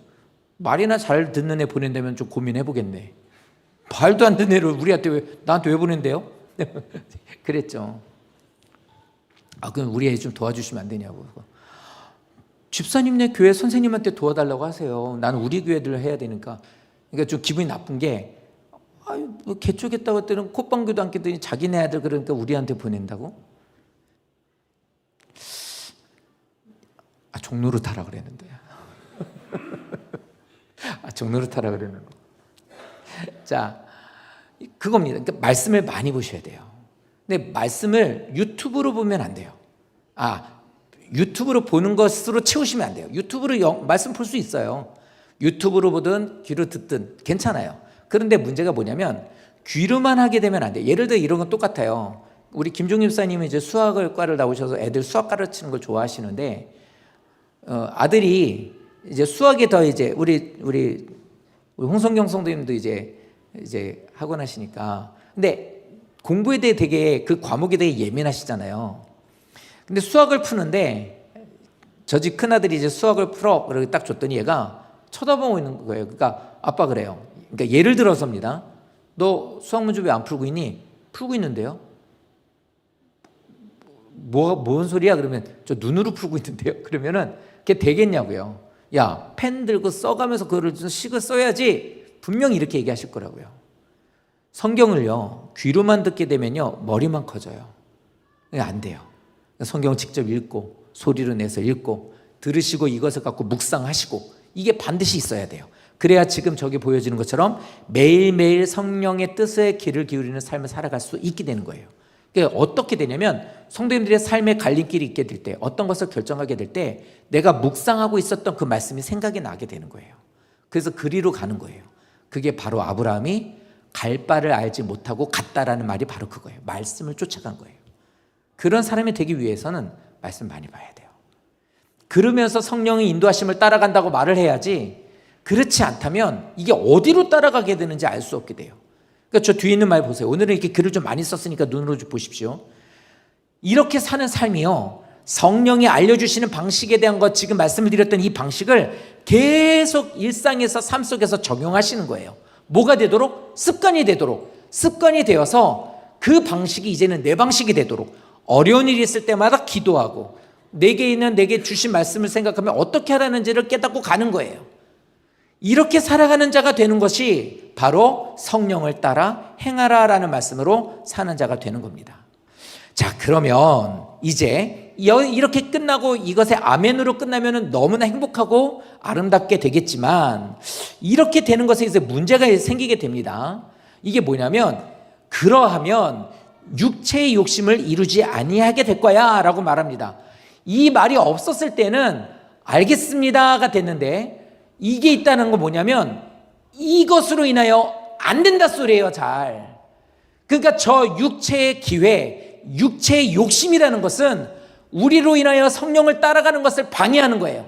말이나 잘 듣는 애 보낸다면 좀 고민해 보겠네. 말도 안 듣는 애를 나한테 왜 보낸대요? 그랬죠. 그럼 우리 애 좀 도와주시면 안 되냐고. 집사님네 교회 선생님한테 도와달라고 하세요. 나는 우리 교회를 해야 되니까. 그러니까 좀 기분이 나쁜 게 뭐 개쪼겠다고 했더니 콧방귀도 안 뀌더니 자기네 아들 그러니까 우리한테 보낸다고? 종로로 타라 그랬는데. 종로로 타라 그랬는데. 자, 그겁니다. 그러니까 말씀을 많이 보셔야 돼요. 근데 말씀을 유튜브로 보면 안 돼요. 유튜브로 보는 것으로 채우시면 안 돼요. 유튜브로 말씀 볼 수 있어요. 유튜브로 보든 귀로 듣든 괜찮아요. 그런데 문제가 뭐냐면 귀로만 하게 되면 안 돼요. 예를 들어 이런 건 똑같아요. 우리 김종임 목사님은 이제 수학과를 나오셔서 애들 수학 가르치는 걸 좋아하시는데 아들이 이제 수학에 더 이제 우리 홍성경 성도님도 이제 학원 하시니까 근데 공부에 대해 되게 그 과목에 대해 예민하시잖아요. 근데 수학을 푸는데 저 집 큰아들이 이제 수학을 풀어 그러고 딱 줬더니 얘가 쳐다보고 있는 거예요. 그러니까 아빠 그래요. 그러니까 예를 들어서입니다. 너 수학 문제 왜 안 풀고 있니? 풀고 있는데요. 뭔 소리야? 그러면 저 눈으로 풀고 있는데요. 그러면은 그게 되겠냐고요. 야, 펜 들고 써가면서 그거를 좀 식을 써야지. 분명히 이렇게 얘기하실 거라고요. 성경을요 귀로만 듣게 되면요 머리만 커져요. 안 돼요. 성경을 직접 읽고 소리로 내서 읽고 들으시고 이것을 갖고 묵상하시고 이게 반드시 있어야 돼요. 그래야 지금 저기 보여지는 것처럼 매일매일 성령의 뜻에 귀를 기울이는 삶을 살아갈 수 있게 되는 거예요. 그러니까 어떻게 되냐면 성도님들의 삶의 갈림길이 있게 될 때 어떤 것을 결정하게 될 때 내가 묵상하고 있었던 그 말씀이 생각이 나게 되는 거예요. 그래서 그리로 가는 거예요. 그게 바로 아브라함이 갈 바를 알지 못하고 갔다라는 말이 바로 그거예요. 말씀을 쫓아간 거예요. 그런 사람이 되기 위해서는 말씀 많이 봐야 돼요. 그러면서 성령의 인도하심을 따라간다고 말을 해야지 그렇지 않다면 이게 어디로 따라가게 되는지 알 수 없게 돼요. 그러니까 저 뒤에 있는 말 보세요. 오늘은 이렇게 글을 좀 많이 썼으니까 눈으로 좀 보십시오. 이렇게 사는 삶이요 성령이 알려주시는 방식에 대한 것 지금 말씀을 드렸던 이 방식을 계속 일상에서 삶 속에서 적용하시는 거예요. 뭐가 되도록? 습관이 되도록. 습관이 되어서 그 방식이 이제는 내 방식이 되도록 어려운 일이 있을 때마다 기도하고 내게 주신 말씀을 생각하면 어떻게 하라는지를 깨닫고 가는 거예요. 이렇게 살아가는 자가 되는 것이 바로 성령을 따라 행하라라는 말씀으로 사는 자가 되는 겁니다. 자, 그러면 이제 이렇게 끝나고 이것에 아멘으로 끝나면 너무나 행복하고 아름답게 되겠지만 이렇게 되는 것에 이제 문제가 생기게 됩니다. 이게 뭐냐면 그러하면 육체의 욕심을 이루지 아니하게 될 거야 라고 말합니다. 이 말이 없었을 때는 알겠습니다가 됐는데 이게 있다는 건 뭐냐면 이것으로 인하여 안 된다 소리예요. 잘. 그러니까 저 육체의 기회, 육체의 욕심이라는 것은 우리로 인하여 성령을 따라가는 것을 방해하는 거예요.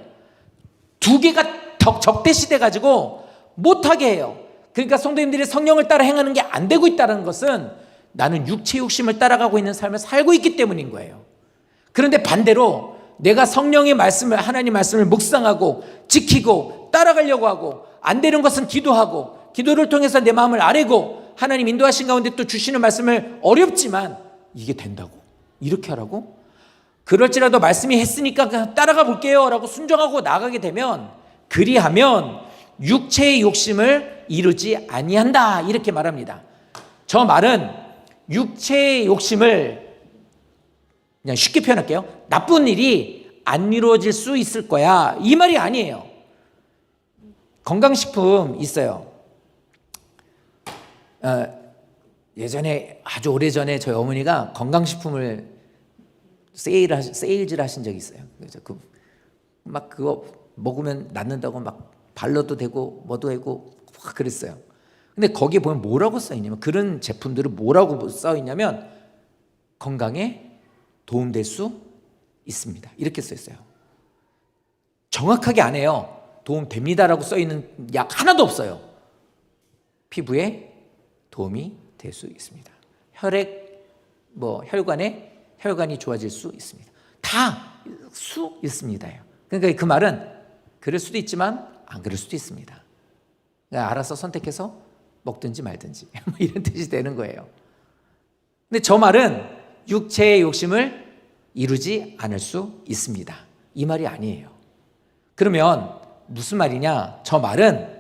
두 개가 적대시돼 가지고 못하게 해요. 그러니까 성도님들이 성령을 따라 행하는 게 안 되고 있다는 것은 나는 육체 욕심을 따라가고 있는 삶을 살고 있기 때문인 거예요. 그런데 반대로 내가 성령의 말씀을, 하나님 말씀을 묵상하고 지키고 따라가려고 하고 안 되는 것은 기도하고 기도를 통해서 내 마음을 아뢰고 하나님 인도하신 가운데 또 주시는 말씀을 어렵지만 이게 된다고? 이렇게 하라고? 그럴지라도 말씀이 했으니까 그냥 따라가 볼게요 라고 순종하고 나가게 되면 그리하면 육체의 욕심을 이루지 아니한다 이렇게 말합니다. 저 말은 육체의 욕심을 그냥 쉽게 표현할게요. 나쁜 일이 안 이루어질 수 있을 거야 이 말이 아니에요. 건강식품 있어요. 예전에 아주 오래전에 저희 어머니가 건강식품을 세일즈를 하신 적이 있어요. 그래서 막 그거 먹으면 낫는다고 막 발라도 되고 뭐도 되고 막 그랬어요. 근데 거기에 보면 뭐라고 써 있냐면 그런 제품들은 뭐라고 써 있냐면 건강에 도움될 수 있습니다. 이렇게 써 있어요. 정확하게 안 해요. 도움됩니다라고 써 있는 약 하나도 없어요. 피부에 도움이 될 수 있습니다. 혈관이 좋아질 수 있습니다. 다 수 있습니다. 그러니까 그 말은 그럴 수도 있지만 안 그럴 수도 있습니다. 그러니까 알아서 선택해서 먹든지 말든지 이런 뜻이 되는 거예요. 근데 저 말은 육체의 욕심을 이루지 않을 수 있습니다. 이 말이 아니에요. 그러면 무슨 말이냐? 저 말은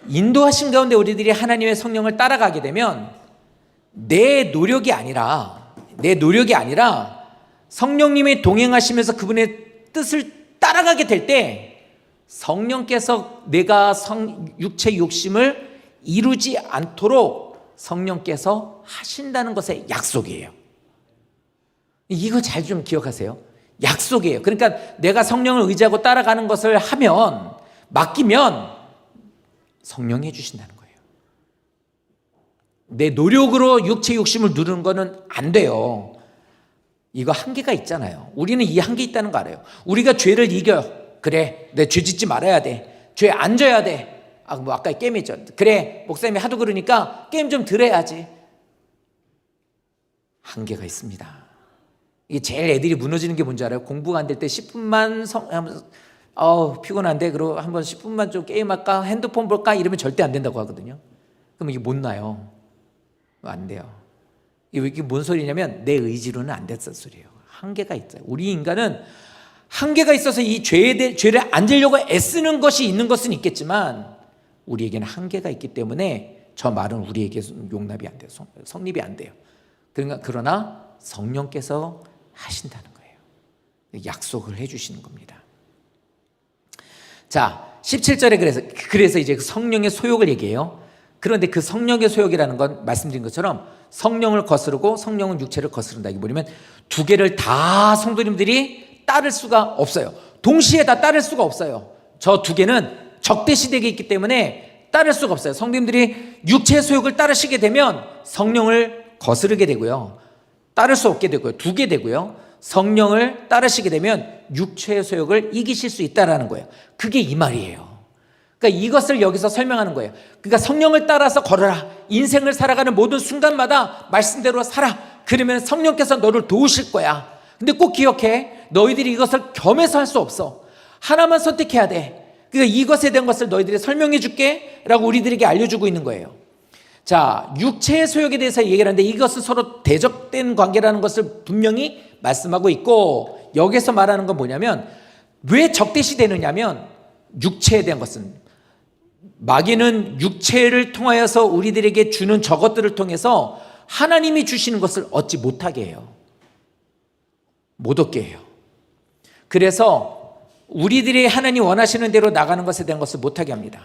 인도하신 가운데 우리들이 하나님의 성령을 따라가게 되면 내 노력이 아니라 성령님이 동행하시면서 그분의 뜻을 따라가게 될 때 성령께서 내가 육체 욕심을 이루지 않도록 성령께서 하신다는 것의 약속이에요. 이거 잘 좀 기억하세요. 약속이에요. 그러니까 내가 성령을 의지하고 따라가는 것을 하면 맡기면 성령이 해주신다는 거예요. 내 노력으로 육체 욕심을 누르는 거는 안 돼요. 이거 한계가 있잖아요. 우리는 이 한계 있다는 거 알아요. 우리가 죄를 이겨. 그래, 내 죄 짓지 말아야 돼. 죄 안 져야 돼. 아까 게임 했죠. 그래, 목사님이 하도 그러니까 게임 좀 덜 해야지. 한계가 있습니다. 이게 제일 애들이 무너지는 게 뭔지 알아요? 공부가 안 될 때 10분만 피곤한데 그러고 한번 10분만 좀 게임할까? 핸드폰 볼까? 이러면 절대 안 된다고 하거든요. 그럼 이게 못 나요. 안 돼요. 이게 뭔 소리냐면 내 의지로는 안 됐단 소리예요. 한계가 있어요. 우리 인간은 한계가 있어서 이 죄를 안 지려고 애쓰는 것이 있는 것은 있겠지만 우리에게는 한계가 있기 때문에 저 말은 우리에게 용납이 안 돼요. 성립이 안 돼요. 그러나 성령께서 하신다는 거예요. 약속을 해주시는 겁니다. 자, 17절에 그래서 이제 성령의 소욕을 얘기해요. 그런데 그 성령의 소욕이라는 건 말씀드린 것처럼 성령을 거스르고 성령은 육체를 거스른다. 이게 뭐냐면 두 개를 다 성도님들이 따를 수가 없어요. 동시에 다 따를 수가 없어요. 저 두 개는 적대시되게 있기 때문에 따를 수가 없어요. 성도님들이 육체의 소욕을 따르시게 되면 성령을 거스르게 되고요. 따를 수 없게 되고요. 두게 되고요. 성령을 따르시게 되면 육체의 소욕을 이기실 수 있다는 거예요. 그게 이 말이에요. 그러니까 이것을 여기서 설명하는 거예요. 그러니까 성령을 따라서 걸어라. 인생을 살아가는 모든 순간마다 말씀대로 살아. 그러면 성령께서 너를 도우실 거야. 근데 꼭 기억해. 너희들이 이것을 겸해서 할 수 없어. 하나만 선택해야 돼. 그러니까 이것에 대한 것을 너희들이 설명해 줄게 라고 우리들에게 알려주고 있는 거예요. 자, 육체의 소욕에 대해서 얘기를 하는데 이것은 서로 대적된 관계라는 것을 분명히 말씀하고 있고, 여기서 말하는 건 뭐냐면 왜 적대시 되느냐면 육체에 대한 것은 마귀는 육체를 통하여서 우리들에게 주는 저것들을 통해서 하나님이 주시는 것을 얻지 못하게 해요. 못 얻게 해요. 그래서 우리들이 하나님 원하시는 대로 나가는 것에 대한 것을 못하게 합니다.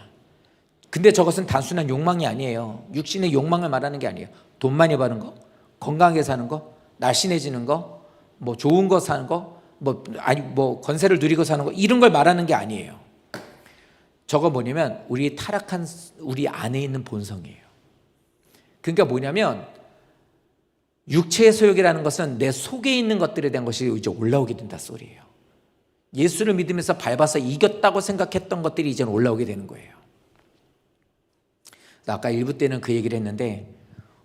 근데 저것은 단순한 욕망이 아니에요. 육신의 욕망을 말하는 게 아니에요. 돈 많이 버는 거, 건강하게 사는 거, 날씬해지는 거, 뭐 좋은 거 사는 거, 뭐 권세를 누리고 사는 거 이런 걸 말하는 게 아니에요. 저거 뭐냐면 우리 타락한 우리 안에 있는 본성이에요. 그러니까 뭐냐면 육체의 소욕이라는 것은 내 속에 있는 것들에 대한 것이 이제 올라오게 된다 소리예요. 예수를 믿으면서 밟아서 이겼다고 생각했던 것들이 이제는 올라오게 되는 거예요. 아까 일부 때는 그 얘기를 했는데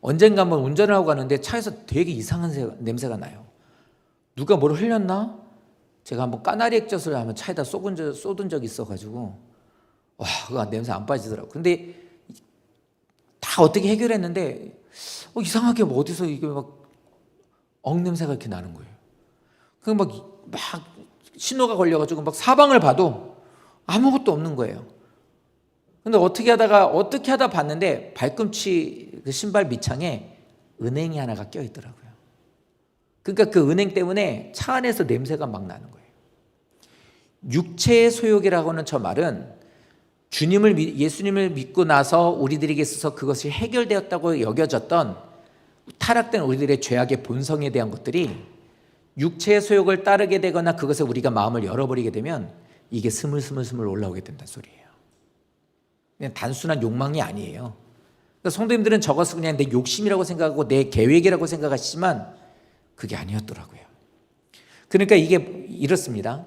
언젠가 한번 운전을 하고 가는데 차에서 되게 이상한 냄새가 나요. 누가 뭘 흘렸나? 제가 한번 까나리 액젓을 한번 차에다 쏟은 적이 있어가지고 와, 그 냄새 안 빠지더라고요. 근데 다 어떻게 해결했는데 이상하게 뭐 어디서 이게 막 엉냄새가 이렇게 나는 거예요. 그 막 신호가 걸려가지고 막 사방을 봐도 아무것도 없는 거예요. 근데 어떻게 하다 봤는데 발꿈치 그 신발 밑창에 은행이 하나가 껴 있더라고요. 그러니까 그 은행 때문에 차 안에서 냄새가 막 나는 거예요. 육체의 소욕이라고 하는 저 말은 예수님을 믿고 나서 우리들에게 있어서 그것이 해결되었다고 여겨졌던 타락된 우리들의 죄악의 본성에 대한 것들이 육체의 소욕을 따르게 되거나 그것에 우리가 마음을 열어버리게 되면 이게 스물스물 올라오게 된다는 소리예요. 그냥 단순한 욕망이 아니에요. 그러니까 성도님들은 저것을 그냥 내 욕심이라고 생각하고 내 계획이라고 생각하시지만 그게 아니었더라고요. 그러니까 이게 이렇습니다.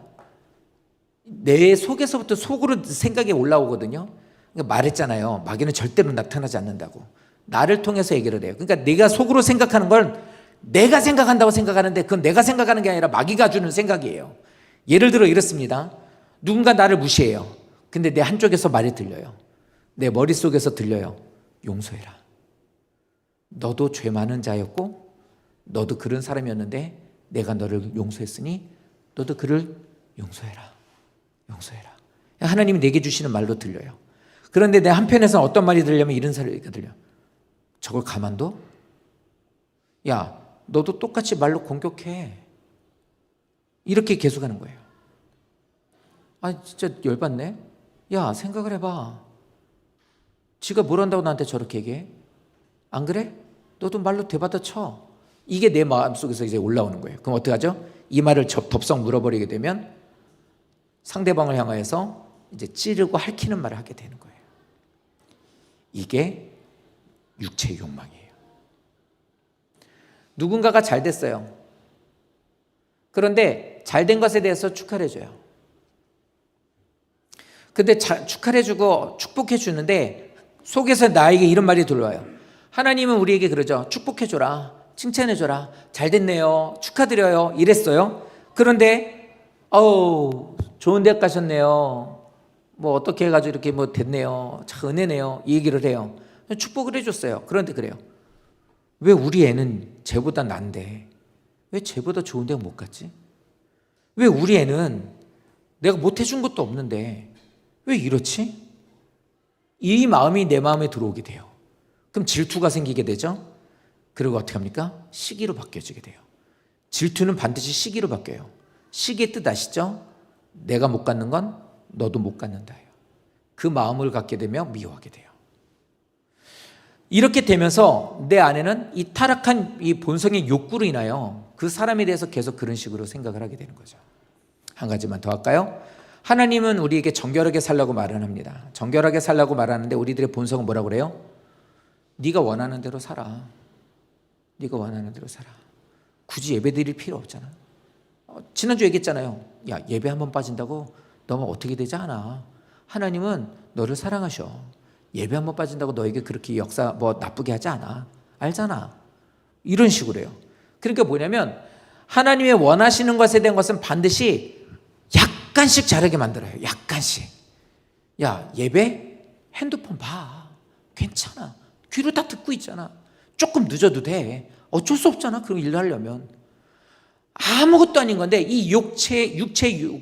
내 속에서부터 속으로 생각이 올라오거든요. 그러니까 말했잖아요. 마귀는 절대로 나타나지 않는다고. 나를 통해서 얘기를 해요. 그러니까 내가 속으로 생각하는 걸 내가 생각한다고 생각하는데 그건 내가 생각하는 게 아니라 마귀가 주는 생각이에요. 예를 들어 이렇습니다. 누군가 나를 무시해요. 근데 내 한쪽에서 말이 들려요. 내 머릿속에서 들려요. 용서해라. 너도 죄 많은 자였고 너도 그런 사람이었는데 내가 너를 용서했으니 너도 그를 용서해라. 용서해라. 하나님이 내게 주시는 말로 들려요. 그런데 내 한편에서는 어떤 말이 들려면 이런 소리가 들려. 저걸 가만둬? 야, 너도 똑같이 말로 공격해. 이렇게 계속하는 거예요. 아, 진짜 열받네. 야, 생각을 해봐. 지가 뭘 한다고 나한테 저렇게 얘기해? 안 그래? 너도 말로 대받아 쳐. 이게 내 마음속에서 이제 올라오는 거예요. 그럼 어떻게 하죠? 이 말을 덥석 물어버리게 되면 상대방을 향하여서 이제 찌르고 핥히는 말을 하게 되는 거예요. 이게 육체의 욕망이에요. 누군가가 잘 됐어요. 그런데 잘된 것에 대해서 축하를 해줘요. 근데 축하를 해주고 축복해 주는데 속에서 나에게 이런 말이 들어와요. 하나님은 우리에게 그러죠. 축복해줘라. 칭찬해줘라. 잘 됐네요. 축하드려요. 이랬어요. 그런데 좋은 대학 가셨네요. 뭐 어떻게 해가지고 이렇게 뭐 됐네요. 참 은혜네요. 이 얘기를 해요. 축복을 해줬어요. 그런데 그래요. 왜 우리 애는 쟤보다 난데 왜 쟤보다 좋은 대학 못 갔지? 왜 우리 애는 내가 못 해준 것도 없는데 왜 이렇지? 이 마음이 내 마음에 들어오게 돼요. 그럼 질투가 생기게 되죠. 그리고 어떻게 합니까? 시기로 바뀌어지게 돼요. 질투는 반드시 시기로 바뀌어요. 시기의 뜻 아시죠? 내가 못 갖는 건 너도 못 갖는다예요. 그 마음을 갖게 되면 미워하게 돼요. 이렇게 되면서 내 안에는 이 타락한 이 본성의 욕구로 인하여 그 사람에 대해서 계속 그런 식으로 생각을 하게 되는 거죠. 한 가지만 더 할까요? 하나님은 우리에게 정결하게 살라고 말을 합니다. 정결하게 살라고 말하는데 우리들의 본성은 뭐라고 그래요? 네가 원하는 대로 살아. 네가 원하는 대로 살아. 굳이 예배 드릴 필요 없잖아. 지난주 얘기했잖아요. 야, 예배 한번 빠진다고 너무 어떻게 되지 않아. 하나님은 너를 사랑하셔. 예배 한번 빠진다고 너에게 그렇게 역사 뭐 나쁘게 하지 않아. 알잖아. 이런 식으로 해요. 그러니까 뭐냐면 하나님의 원하시는 것에 대한 것은 반드시 약간씩 자르게 만들어요. 약간씩. 야, 예배? 핸드폰 봐. 괜찮아. 귀로 다 듣고 있잖아. 조금 늦어도 돼. 어쩔 수 없잖아. 그럼 일 하려면. 아무것도 아닌 건데 이 육체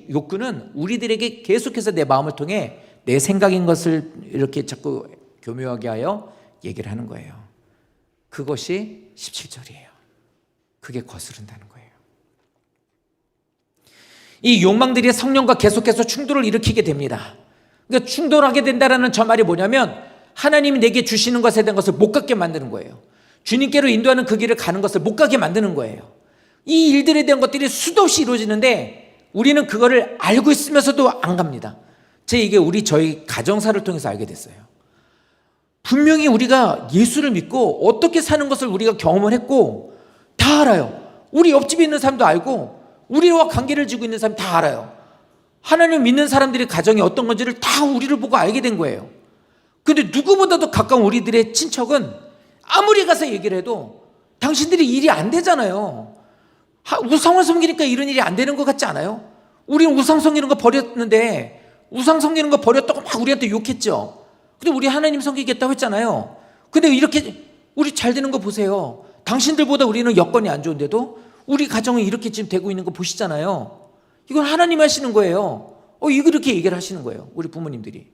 욕구는 우리들에게 계속해서 내 마음을 통해 내 생각인 것을 이렇게 자꾸 교묘하게 하여 얘기를 하는 거예요. 그것이 17절이에요. 그게 거스른다는 거예요. 이 욕망들이 성령과 계속해서 충돌을 일으키게 됩니다. 그러니까 충돌하게 된다는 저 말이 뭐냐면 하나님이 내게 주시는 것에 대한 것을 못 갖게 만드는 거예요. 주님께로 인도하는 그 길을 가는 것을 못 가게 만드는 거예요. 이 일들에 대한 것들이 수도 없이 이루어지는데 우리는 그거를 알고 있으면서도 안 갑니다. 이게 저희 가정사를 통해서 알게 됐어요. 분명히 우리가 예수를 믿고 어떻게 사는 것을 우리가 경험을 했고 다 알아요. 우리 옆집에 있는 사람도 알고 우리와 관계를 지고 있는 사람 다 알아요. 하나님 믿는 사람들의 가정이 어떤 건지를 다 우리를 보고 알게 된 거예요. 근데 누구보다도 가까운 우리들의 친척은 아무리 가서 얘기를 해도 당신들이 일이 안 되잖아요. 우상을 섬기니까 이런 일이 안 되는 것 같지 않아요? 우리는 우상 섬기는 거 버렸는데 우상 섬기는 거 버렸다고 막 우리한테 욕했죠. 근데 우리 하나님 섬기겠다고 했잖아요. 근데 이렇게 우리 잘 되는 거 보세요. 당신들보다 우리는 여건이 안 좋은데도 우리 가정이 이렇게 지금 되고 있는 거 보시잖아요. 이건 하나님 하시는 거예요. 이렇게 얘기를 하시는 거예요. 우리 부모님들이.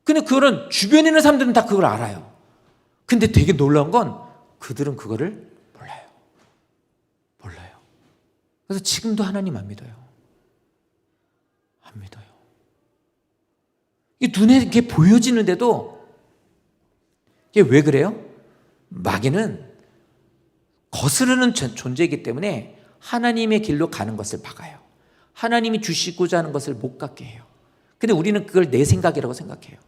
근데 그거는 주변에 있는 사람들은 다 그걸 알아요. 근데 되게 놀라운 건 그들은 그거를 몰라요. 그래서 지금도 하나님 안 믿어요. 안 믿어요. 눈에 이렇게 보여지는데도 이게 왜 그래요? 마귀는 거스르는 존재이기 때문에 하나님의 길로 가는 것을 막아요. 하나님이 주시고자 하는 것을 못 갖게 해요. 근데 우리는 그걸 내 생각이라고 생각해요.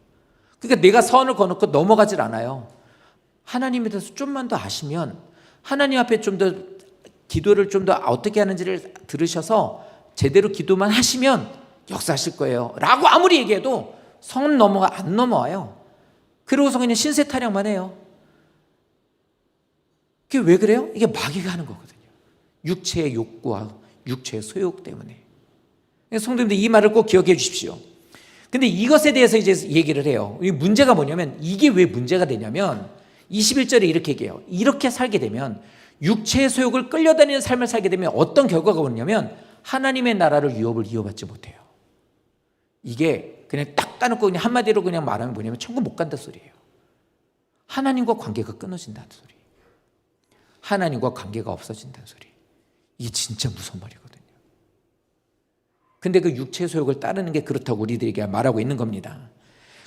그러니까 내가 선을 거놓고 넘어가질 않아요. 하나님에 대해서 좀만 더 아시면 하나님 앞에 좀 더 기도를 좀 더 어떻게 하는지를 들으셔서 제대로 기도만 하시면 역사하실 거예요 라고 아무리 얘기해도 선 안 넘어와요. 그러고서 그냥 신세 타령만 해요. 그게 왜 그래요? 이게 마귀가 하는 거거든요. 육체의 욕구와 육체의 소욕 때문에. 성도님들 이 말을 꼭 기억해 주십시오. 근데 이것에 대해서 이제 얘기를 해요. 이 문제가 뭐냐면 이게 왜 문제가 되냐면 21절에 이렇게 얘기해요. 이렇게 살게 되면 육체의 소욕을 끌려다니는 삶을 살게 되면 어떤 결과가 오냐면 하나님의 나라를 이어받지 못해요. 이게 그냥 딱 까놓고 그냥 한마디로 그냥 말하면 뭐냐면 천국 못 간다 소리예요. 하나님과 관계가 끊어진다는 소리. 하나님과 관계가 없어진다는 소리. 이게 진짜 무서운 말이거든요. 근데 그 육체의 소욕을 따르는 게 그렇다고 우리들에게 말하고 있는 겁니다.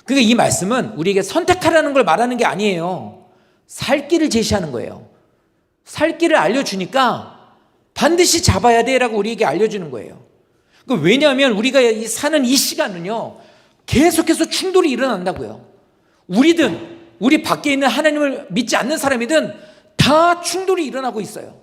그러니까 이 말씀은 우리에게 선택하라는 걸 말하는 게 아니에요. 살 길을 제시하는 거예요. 살 길을 알려주니까 반드시 잡아야 돼라고 우리에게 알려주는 거예요. 왜냐하면 우리가 사는 이 시간은요 계속해서 충돌이 일어난다고요. 우리든 우리 밖에 있는 하나님을 믿지 않는 사람이든 다 충돌이 일어나고 있어요.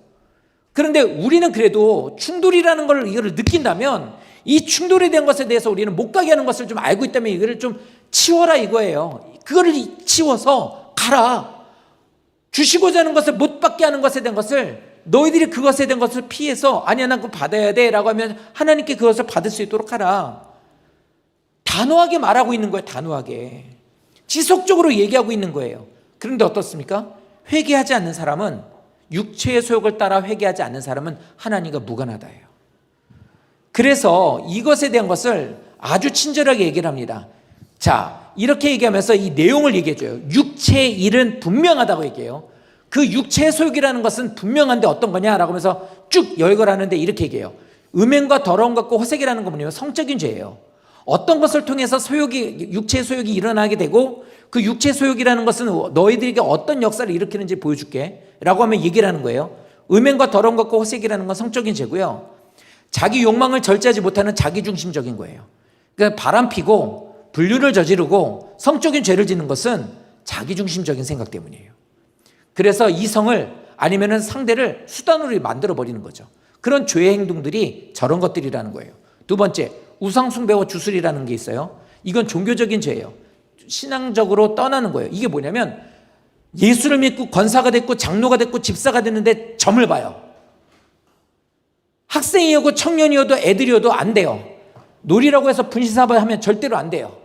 그런데 우리는 그래도 충돌이라는 걸 이거를 느낀다면 이 충돌에 대한 것에 대해서 우리는 못 가게 하는 것을 좀 알고 있다면 이거를 좀 치워라 이거예요. 그거를 치워서 가라. 주시고자 하는 것을 못 받게 하는 것에 대한 것을 너희들이 그것에 대한 것을 피해서 아니야 난 그거 받아야 돼 라고 하면 하나님께 그것을 받을 수 있도록 하라. 단호하게 말하고 있는 거예요. 단호하게 지속적으로 얘기하고 있는 거예요. 그런데 어떻습니까? 회개하지 않는 사람은 육체의 소욕을 따라 회개하지 않는 사람은 하나님과 무관하다예요. 그래서 이것에 대한 것을 아주 친절하게 얘기를 합니다. 자, 이렇게 얘기하면서 이 내용을 얘기해줘요. 육체의 일은 분명하다고 얘기해요. 그 육체의 소욕이라는 것은 분명한데 어떤 거냐라고 하면서 쭉 열거하는데 이렇게 얘기해요. 음행과 더러움 같고 호색이라는 건 뭐냐면 성적인 죄예요. 어떤 것을 통해서 육체의 소욕이 일어나게 되고 그 육체의 소욕이라는 것은 너희들에게 어떤 역사를 일으키는지 보여줄게 라고 하면 얘기를 하는 거예요. 음행과 더러움 같고 호색이라는 건 성적인 죄고요. 자기 욕망을 절제하지 못하는 자기중심적인 거예요. 그러니까 바람피고 불륜을 저지르고 성적인 죄를 짓는 것은 자기중심적인 생각 때문이에요. 그래서 이성을 아니면 상대를 수단으로 만들어 버리는 거죠. 그런 죄의 행동들이 저런 것들이라는 거예요. 두 번째, 우상숭배와 주술이라는 게 있어요. 이건 종교적인 죄예요. 신앙적으로 떠나는 거예요. 이게 뭐냐면 예수를 믿고 권사가 됐고 장로가 됐고 집사가 됐는데 점을 봐요. 학생이어도 청년이어도 애들이어도 안 돼요. 놀이라고 해서 분신사바 하면 절대로 안 돼요.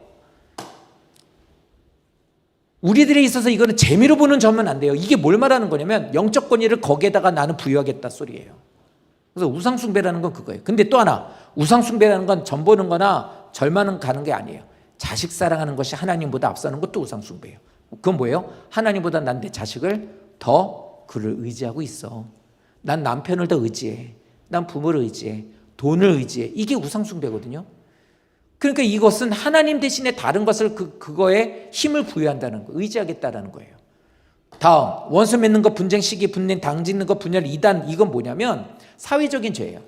우리들에 있어서 이거는 재미로 보는 점은 안 돼요. 이게 뭘 말하는 거냐면 영적 권위를 거기에다가 나는 부여하겠다 소리예요. 그래서 우상숭배라는 건 그거예요. 근데 또 하나, 우상숭배라는 건 점 보는 거나 절만 가는 게 아니에요. 자식 사랑하는 것이 하나님보다 앞서는 것도 우상숭배예요. 그건 뭐예요? 하나님보다 난 내 자식을 더 그를 의지하고 있어. 난 남편을 더 의지해. 난 부모를 의지해. 돈을 의지해. 이게 우상숭배거든요. 그러니까 이것은 하나님 대신에 다른 것을 그거에 힘을 부여한다는 거, 의지하겠다라는 거예요. 다음, 원수 맺는 거, 분쟁 시기, 분쟁 당짓는 거, 분열 이단. 이건 뭐냐면 사회적인 죄예요.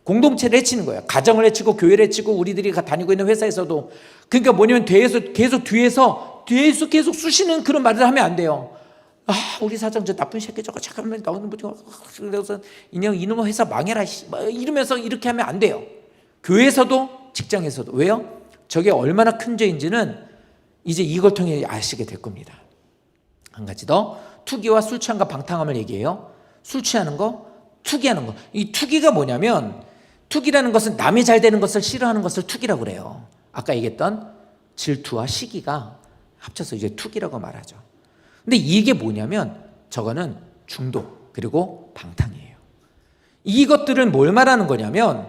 공동체를 해치는 거예요. 가정을 해치고 교회를 해치고 우리들이 다니고 있는 회사에서도. 그러니까 뭐냐면 계속 뒤에서 계속 쑤시는 그런 말을 하면 안 돼요. 아, 우리 사장 저 나쁜 새끼 저거 잠깐만 나오는 분이 그래서 이놈의 회사 망해라 이러면서 이렇게 하면 안 돼요. 교회에서도 직장에서도. 왜요? 저게 얼마나 큰 죄인지는 이제 이걸 통해 아시게 될 겁니다. 한 가지 더, 투기와 술 취함과 방탕함을 얘기해요. 술 취하는 거, 투기하는 거. 이 투기가 뭐냐면, 투기라는 것은 남이 잘 되는 것을 싫어하는 것을 투기라고 그래요. 아까 얘기했던 질투와 시기가 합쳐서 이제 투기라고 말하죠. 근데 이게 뭐냐면 저거는 중독 그리고 방탕이에요. 이것들은 뭘 말하는 거냐면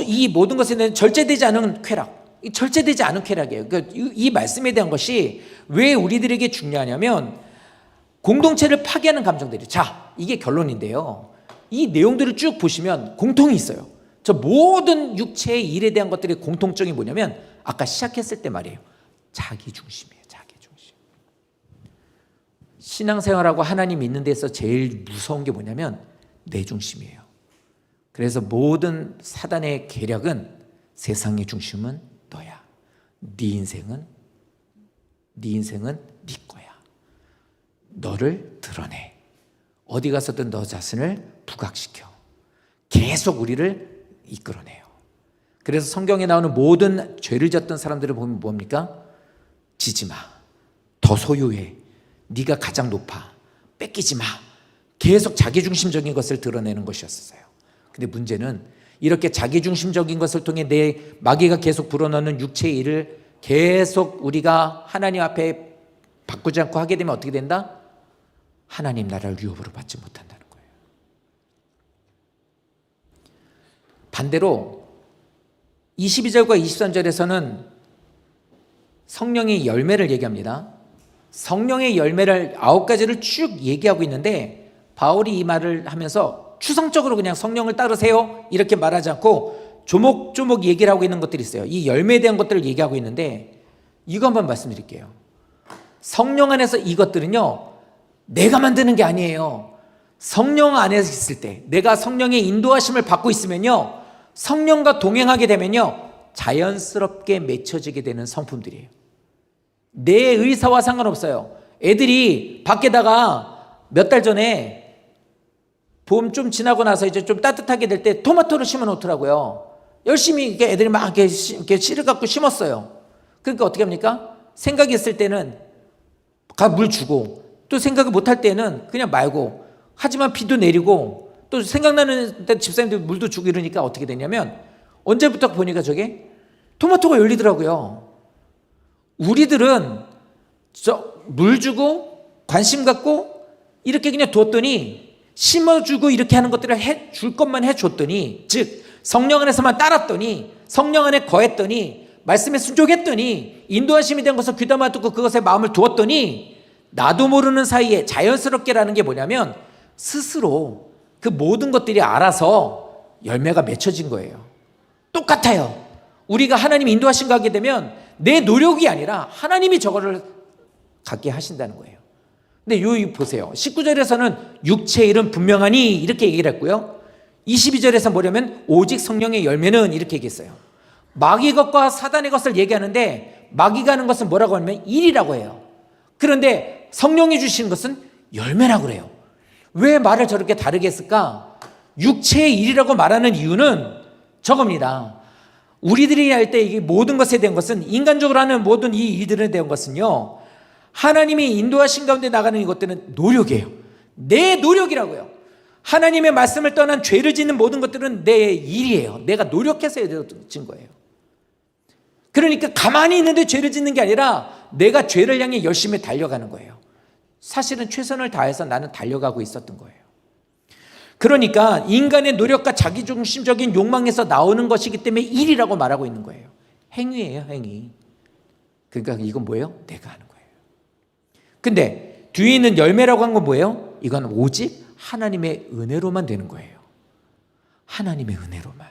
이 모든 것에 대한 절제되지 않은 쾌락, 절제되지 않은 쾌락이에요. 그러니까 이 말씀에 대한 것이 왜 우리들에게 중요하냐면 공동체를 파괴하는 감정들이. 자, 이게 결론인데요. 이 내용들을 쭉 보시면 공통이 있어요. 저 모든 육체의 일에 대한 것들의 공통점이 뭐냐면 아까 시작했을 때 말이에요. 자기 중심이에요. 자기 중심. 신앙생활하고 하나님 믿는 데서 제일 무서운 게 뭐냐면 내 중심이에요. 그래서 모든 사단의 계략은 세상의 중심은 너야. 네 인생은 네 거야. 너를 드러내. 어디 가서든 너 자신을 부각시켜. 계속 우리를 이끌어내요. 그래서 성경에 나오는 모든 죄를 졌던 사람들을 보면 뭡니까? 지지 마. 더 소유해. 네가 가장 높아. 뺏기지 마. 계속 자기중심적인 것을 드러내는 것이었어요. 근데 문제는 이렇게 자기중심적인 것을 통해 내 마귀가 계속 불어넣는 육체의 일을 계속 우리가 하나님 앞에 바꾸지 않고 하게 되면 어떻게 된다? 하나님 나라를 유업으로 받지 못한다는 거예요. 반대로 22절과 23절에서는 성령의 열매를 얘기합니다. 성령의 열매를 9가지를 쭉 얘기하고 있는데 바울이 이 말을 하면서 추상적으로 그냥 성령을 따르세요 이렇게 말하지 않고 조목조목 얘기를 하고 있는 것들이 있어요. 이 열매에 대한 것들을 얘기하고 있는데 이거 한번 말씀드릴게요. 성령 안에서 이것들은요 내가 만드는 게 아니에요. 성령 안에 있을 때 내가 성령의 인도하심을 받고 있으면요 성령과 동행하게 되면요 자연스럽게 맺혀지게 되는 성품들이에요. 내 의사와 상관없어요. 애들이 밖에다가 몇 달 전에 봄 좀 지나고 나서 이제 좀 따뜻하게 될 때 토마토를 심어 놓더라고요. 열심히 이렇게 애들이 막 이렇게 씨를 갖고 심었어요. 그러니까 어떻게 합니까? 생각이 있을 때는 물 주고 또 생각을 못할 때는 그냥 말고 하지만 비도 내리고 또 생각나는 때 집사님들 물도 주고 이러니까 어떻게 되냐면 언제부터 보니까 저게 토마토가 열리더라고요. 우리들은 물 주고 관심 갖고 이렇게 그냥 뒀더니 심어주고 이렇게 하는 것들을 해줄 것만 해줬더니 즉 성령 안에서만 따랐더니 성령 안에 거했더니 말씀에 순종했더니 인도하심에 대한 것을 귀담아 듣고 그것에 마음을 두었더니 나도 모르는 사이에 자연스럽게라는 게 뭐냐면 스스로 그 모든 것들이 알아서 열매가 맺혀진 거예요. 똑같아요. 우리가 하나님 인도하심 가게 되면 내 노력이 아니라 하나님이 저거를 갖게 하신다는 거예요. 근데 여기 보세요. 19절에서는 육체의 일은 분명하니 이렇게 얘기를 했고요. 22절에서 뭐냐면 오직 성령의 열매는 이렇게 얘기했어요. 마귀 것과 사단의 것을 얘기하는데 마귀가 하는 것은 뭐라고 하냐면 일이라고 해요. 그런데 성령이 주시는 것은 열매라고 그래요. 왜 말을 저렇게 다르게 했을까? 육체의 일이라고 말하는 이유는 저겁니다. 우리들이 할 때 이 모든 것에 대한 것은 인간적으로 하는 모든 이 일들에 대한 것은요 하나님이 인도하신 가운데 나가는 이것들은 노력이에요. 내 노력이라고요. 하나님의 말씀을 떠난 죄를 짓는 모든 것들은 내 일이에요. 내가 노력해서 이루어진 거예요. 그러니까 가만히 있는데 죄를 짓는 게 아니라 내가 죄를 향해 열심히 달려가는 거예요. 사실은 최선을 다해서 나는 달려가고 있었던 거예요. 그러니까 인간의 노력과 자기중심적인 욕망에서 나오는 것이기 때문에 일이라고 말하고 있는 거예요. 행위예요, 행위. 그러니까 이건 뭐예요? 내가 하는 거예요. 근데 뒤에 있는 열매라고 한 건 뭐예요? 이건 오직 하나님의 은혜로만 되는 거예요. 하나님의 은혜로만.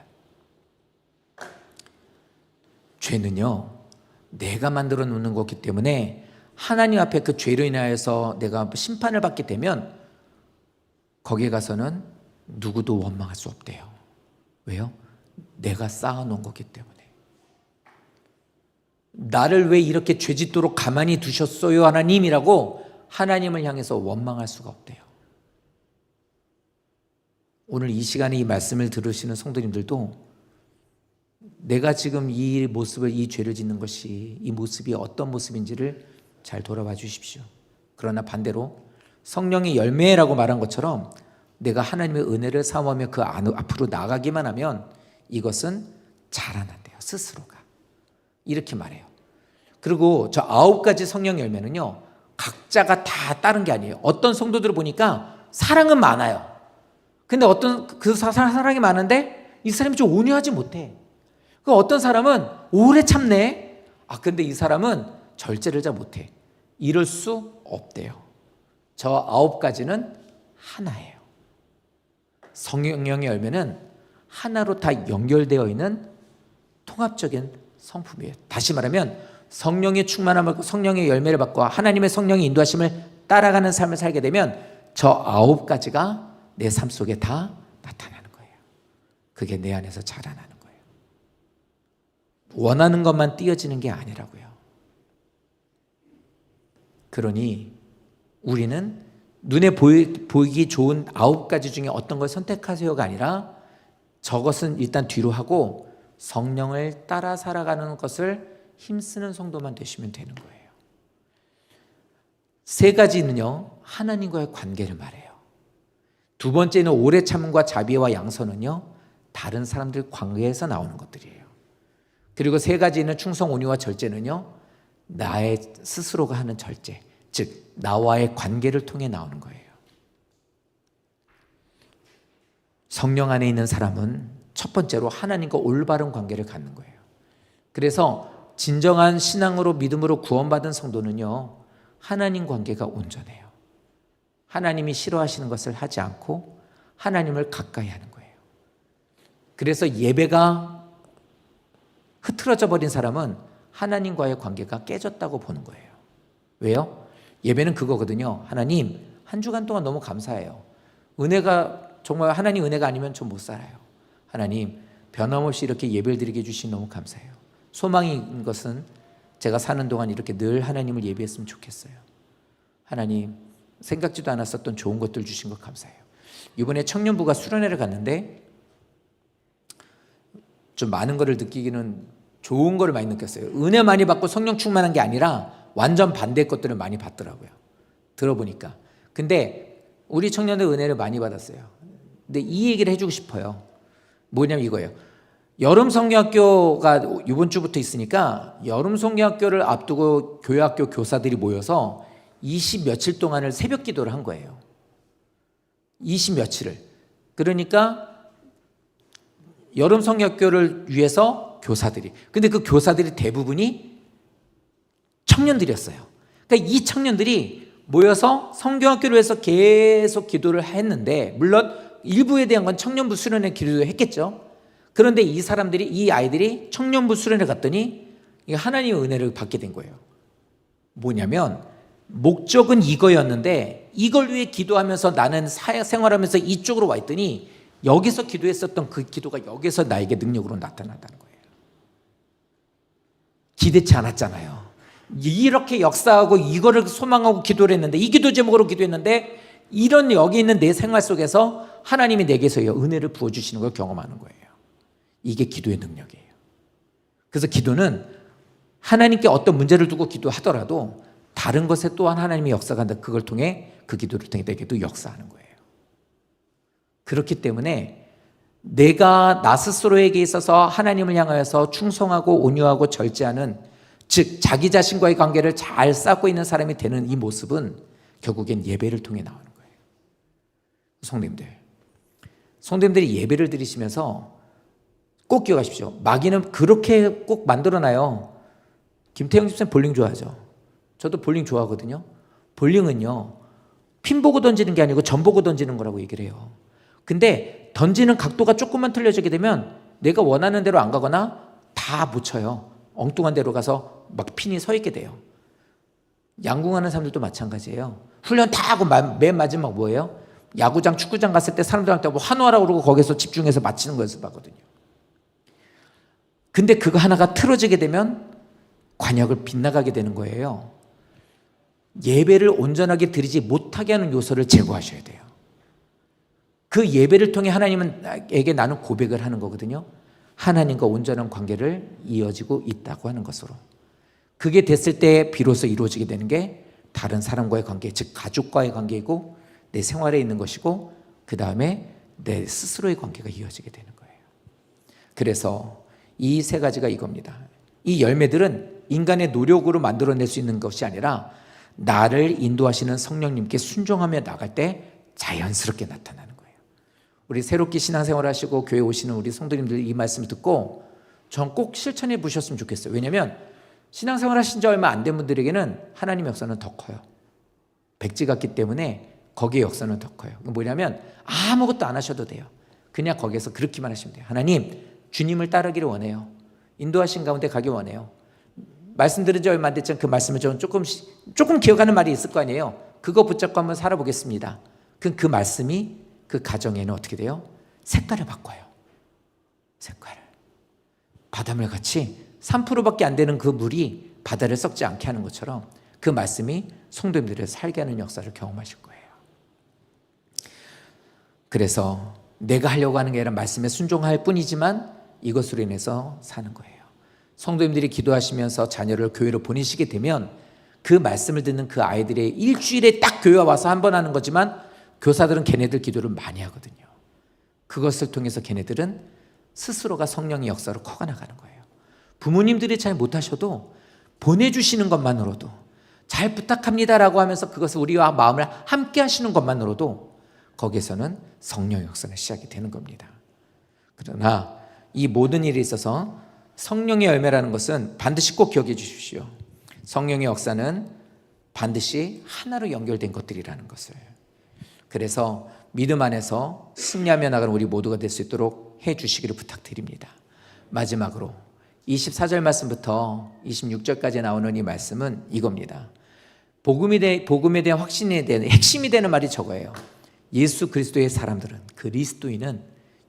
죄는요 내가 만들어 놓는 거기 때문에 하나님 앞에 그 죄로 인하여서 내가 심판을 받게 되면 거기에 가서는 누구도 원망할 수 없대요. 왜요? 내가 쌓아놓은 거기 때문에. 나를 왜 이렇게 죄짓도록 가만히 두셨어요 하나님이라고 하나님을 향해서 원망할 수가 없대요. 오늘 이 시간에 이 말씀을 들으시는 성도님들도 내가 지금 이 모습을, 이 죄를 짓는 것이, 이 모습이 어떤 모습인지를 잘 돌아봐 주십시오. 그러나 반대로 성령의 열매라고 말한 것처럼 내가 하나님의 은혜를 사모하며 그 앞으로 나가기만 하면 이것은 자라난대요, 스스로가. 이렇게 말해요. 그리고 저 9가지 성령 열매는요, 각자가 다 다른 게 아니에요. 어떤 성도들을 보니까 사랑은 많아요. 근데 어떤 그 사랑이 많은데 이 사람이 좀 온유하지 못해. 그 어떤 사람은 오래 참네. 근데 이 사람은 절제를 잘 못해. 이럴 수 없대요. 저 9가지는 하나예요. 성령의 열매는 하나로 다 연결되어 있는 통합적인 성품이에요. 다시 말하면 성령의 충만함을, 성령의 열매를 받고 하나님의 성령의 인도하심을 따라가는 삶을 살게 되면 저 9가지가 내 삶 속에 다 나타나는 거예요. 그게 내 안에서 자라나는 거예요. 원하는 것만 띄어지는 게 아니라고요. 그러니 우리는 눈에 보이기 좋은 9가지 중에 어떤 걸 선택하세요가 아니라 저것은 일단 뒤로 하고 성령을 따라 살아가는 것을 힘쓰는 성도만 되시면 되는 거예요. 3가지는요, 하나님과의 관계를 말해요. 2번째는 오래 참음과 자비와 양선은요, 다른 사람들 관계에서 나오는 것들이에요. 그리고 3가지는 충성, 온유와 절제는요, 나의 스스로가 하는 절제, 즉 나와의 관계를 통해 나오는 거예요. 성령 안에 있는 사람은 첫 번째로 하나님과 올바른 관계를 갖는 거예요. 그래서 진정한 신앙으로, 믿음으로 구원받은 성도는요, 하나님 관계가 온전해요. 하나님이 싫어하시는 것을 하지 않고 하나님을 가까이 하는 거예요. 그래서 예배가 흐트러져 버린 사람은 하나님과의 관계가 깨졌다고 보는 거예요. 왜요? 예배는 그거거든요. 하나님, 한 주간 동안 너무 감사해요. 은혜가 정말 하나님 은혜가 아니면 좀 못 살아요. 하나님, 변함없이 이렇게 예배를 드리게 해주시니 너무 감사해요. 소망인 것은 제가 사는 동안 이렇게 늘 하나님을 예배했으면 좋겠어요. 하나님, 생각지도 않았었던 좋은 것들 주신 것 감사해요. 이번에 청년부가 수련회를 갔는데 좀 많은 것을 느끼기는 좋은 거를 많이 느꼈어요. 은혜 많이 받고 성령 충만한 게 아니라 완전 반대의 것들을 많이 받더라고요. 들어보니까. 근데 우리 청년들 은혜를 많이 받았어요. 근데 이 얘기를 해주고 싶어요. 뭐냐면 이거예요. 여름 성경학교가 이번 주부터 있으니까 여름 성경학교를 앞두고 교회학교 교사들이 모여서 20 며칠 동안을 새벽 기도를 한 거예요. 20 며칠을. 그러니까 여름 성경학교를 위해서 교사들이. 근데 그 교사들이 대부분이 청년들이었어요. 그러니까 이 청년들이 모여서 성경학교를 위해서 계속 기도를 했는데, 물론 일부에 대한 건 청년부 수련회 기도도 했겠죠. 그런데 이 사람들이, 이 아이들이 청년부 수련회 갔더니 하나님의 은혜를 받게 된 거예요. 뭐냐면 목적은 이거였는데 이걸 위해 기도하면서 나는 생활하면서 이쪽으로 와 있더니 여기서 기도했었던 그 기도가 여기서 나에게 능력으로 나타났다는 거예요. 기대치 않았잖아요. 이렇게 역사하고 이거를 소망하고 기도를 했는데, 이 기도 제목으로 기도했는데 이런 여기 있는 내 생활 속에서 하나님이 내게서 은혜를 부어주시는 걸 경험하는 거예요. 이게 기도의 능력이에요. 그래서 기도는 하나님께 어떤 문제를 두고 기도하더라도 다른 것에 또한 하나님이 역사한다. 그걸 통해, 그 기도를 통해 내게도 역사하는 거예요. 그렇기 때문에 내가 나 스스로에게 있어서 하나님을 향하여서 충성하고 온유하고 절제하는, 즉 자기 자신과의 관계를 잘 쌓고 있는 사람이 되는 이 모습은 결국엔 예배를 통해 나오는 거예요. 성도님들이 예배를 드리시면서 꼭 기억하십시오. 마귀는 그렇게 꼭 만들어놔요. 김태형 집사님 볼링 좋아하죠. 저도 볼링 좋아하거든요. 볼링은요, 핀 보고 던지는 게 아니고 점 보고 던지는 거라고 얘기를 해요. 근데 던지는 각도가 조금만 틀려지게 되면 내가 원하는 대로 안 가거나 다 못 쳐요. 엉뚱한 데로 가서 막 핀이 서 있게 돼요. 양궁하는 사람들도 마찬가지예요. 훈련 다 하고 맨 마지막 뭐예요? 야구장, 축구장 갔을 때 사람들한테 뭐 환호하라고 그러고 거기서 집중해서 마치는 거 연습하거든요. 근데 그거 하나가 틀어지게 되면 관역을 빗나가게 되는 거예요. 예배를 온전하게 드리지 못하게 하는 요소를 제거하셔야 돼요. 그 예배를 통해 하나님에게 나는 고백을 하는 거거든요. 하나님과 온전한 관계를 이어지고 있다고 하는 것으로. 그게 됐을 때 비로소 이루어지게 되는 게 다른 사람과의 관계, 즉 가족과의 관계이고 내 생활에 있는 것이고 그 다음에 내 스스로의 관계가 이어지게 되는 거예요. 그래서 이 세 가지가 이겁니다. 이 열매들은 인간의 노력으로 만들어낼 수 있는 것이 아니라 나를 인도하시는 성령님께 순종하며 나갈 때 자연스럽게 나타나는 거예요. 우리 새롭게 신앙생활 하시고 교회 오시는 우리 성도님들 이 말씀 듣고 전 꼭 실천해 보셨으면 좋겠어요. 왜냐하면 신앙생활 하신 지 얼마 안 된 분들에게는 하나님의 역사는 더 커요. 백지 같기 때문에 거기에 역사는 더 커요. 뭐냐면 아무것도 안 하셔도 돼요. 그냥 거기에서 그렇게만 하시면 돼요. 하나님, 주님을 따르기를 원해요. 인도하신 가운데 가기 원해요. 말씀 들은 지 얼마 안 됐지만 그 말씀을 저는 조금 기억하는 말이 있을 거 아니에요. 그거 붙잡고 한번 살아보겠습니다. 그 말씀이 그 가정에는 어떻게 돼요? 색깔을 바꿔요. 색깔을. 바닷물 같이 3%밖에 안 되는 그 물이 바다를 썩지 않게 하는 것처럼 그 말씀이 성도님들을 살게 하는 역사를 경험하실 거예요. 그래서 내가 하려고 하는 게 아니라 말씀에 순종할 뿐이지만 이것으로 인해서 사는 거예요. 성도님들이 기도하시면서 자녀를 교회로 보내시게 되면 그 말씀을 듣는 그 아이들의 일주일에 딱 교회 와서 한 번 하는 거지만 교사들은 걔네들 기도를 많이 하거든요. 그것을 통해서 걔네들은 스스로가 성령의 역사로 커가나가는 거예요. 부모님들이 잘 못하셔도 보내주시는 것만으로도 잘 부탁합니다라고 하면서 그것을 우리와 마음을 함께 하시는 것만으로도 거기에서는 성령의 역사는 시작이 되는 겁니다. 그러나 이 모든 일에 있어서 성령의 열매라는 것은 반드시 꼭 기억해 주십시오. 성령의 역사는 반드시 하나로 연결된 것들이라는 것을. 그래서 믿음 안에서 승리하며 나가는 우리 모두가 될 수 있도록 해 주시기를 부탁드립니다. 마지막으로 24절 말씀부터 26절까지 나오는 이 말씀은 이겁니다. 복음에 대한 확신에 대한 핵심이 되는 말이 저거예요. 예수 그리스도의 사람들은, 그리스도인은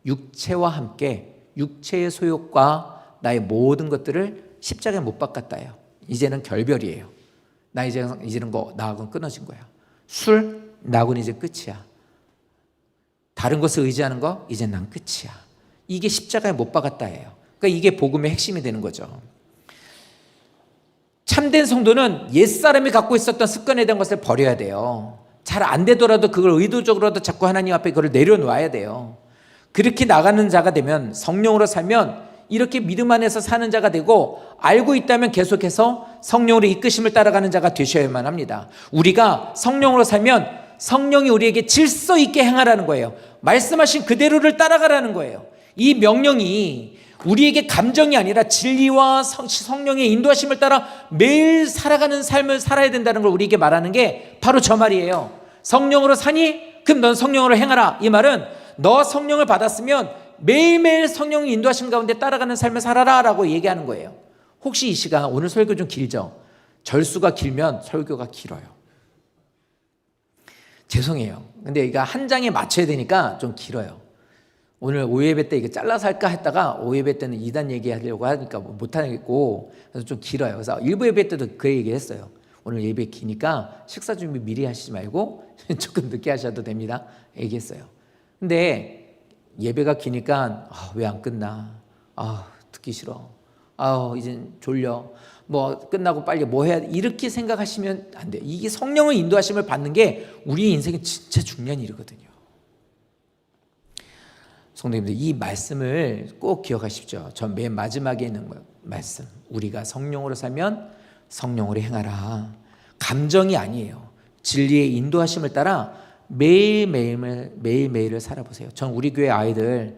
육체와 함께 육체의 소욕과 나의 모든 것들을 십자가에 못 박았다요. 이제는 결별이에요. 이제는 나하고는 끊어진 거야. 술, 나하고는 이제 끝이야. 다른 것을 의지하는 거, 이제 난 끝이야. 이게 십자가에 못 박았다예요. 그러니까 이게 복음의 핵심이 되는 거죠. 참된 성도는 옛사람이 갖고 있었던 습관에 대한 것을 버려야 돼요. 잘 안 되더라도 그걸 의도적으로라도 자꾸 하나님 앞에 그걸 내려놓아야 돼요. 그렇게 나가는 자가 되면, 성령으로 살면 이렇게 믿음 안에서 사는 자가 되고, 알고 있다면 계속해서 성령으로 이끄심을 따라가는 자가 되셔야만 합니다. 우리가 성령으로 살면 성령이 우리에게 질서 있게 행하라는 거예요. 말씀하신 그대로를 따라가라는 거예요. 이 명령이 우리에게 감정이 아니라 진리와 성령의 인도하심을 따라 매일 살아가는 삶을 살아야 된다는 걸 우리에게 말하는 게 바로 저 말이에요. 성령으로 사니? 그럼 넌 성령으로 행하라. 이 말은 너 성령을 받았으면 매일매일 성령의 인도하심 가운데 따라가는 삶을 살아라 라고 얘기하는 거예요. 혹시 이 시간 오늘 설교 좀 길죠? 절수가 길면 설교가 길어요. 죄송해요. 근데 이거 한 장에 맞춰야 되니까 좀 길어요. 오늘 5예배 때 이거 잘라서 할까 했다가 5예배 때는 2단 얘기하려고 하니까 못하겠고, 그래서 좀 길어요. 그래서 1부 예배 때도 그 얘기 했어요. 오늘 예배 기니까 식사 준비 미리 하시지 말고 조금 늦게 하셔도 됩니다. 얘기했어요. 근데 예배가 기니까 왜 안 끝나? 듣기 싫어. 이젠 졸려. 뭐 끝나고 빨리 뭐 해야 돼? 이렇게 생각하시면 안 돼요. 이게 성령의 인도하심을 받는 게 우리 인생에 진짜 중요한 일이거든요. 성도님들, 이 말씀을 꼭 기억하십시오. 전 맨 마지막에 있는 말씀. 우리가 성령으로 살면 성령으로 행하라. 감정이 아니에요. 진리의 인도하심을 따라 매일매일을 살아보세요. 전 우리 교회 아이들,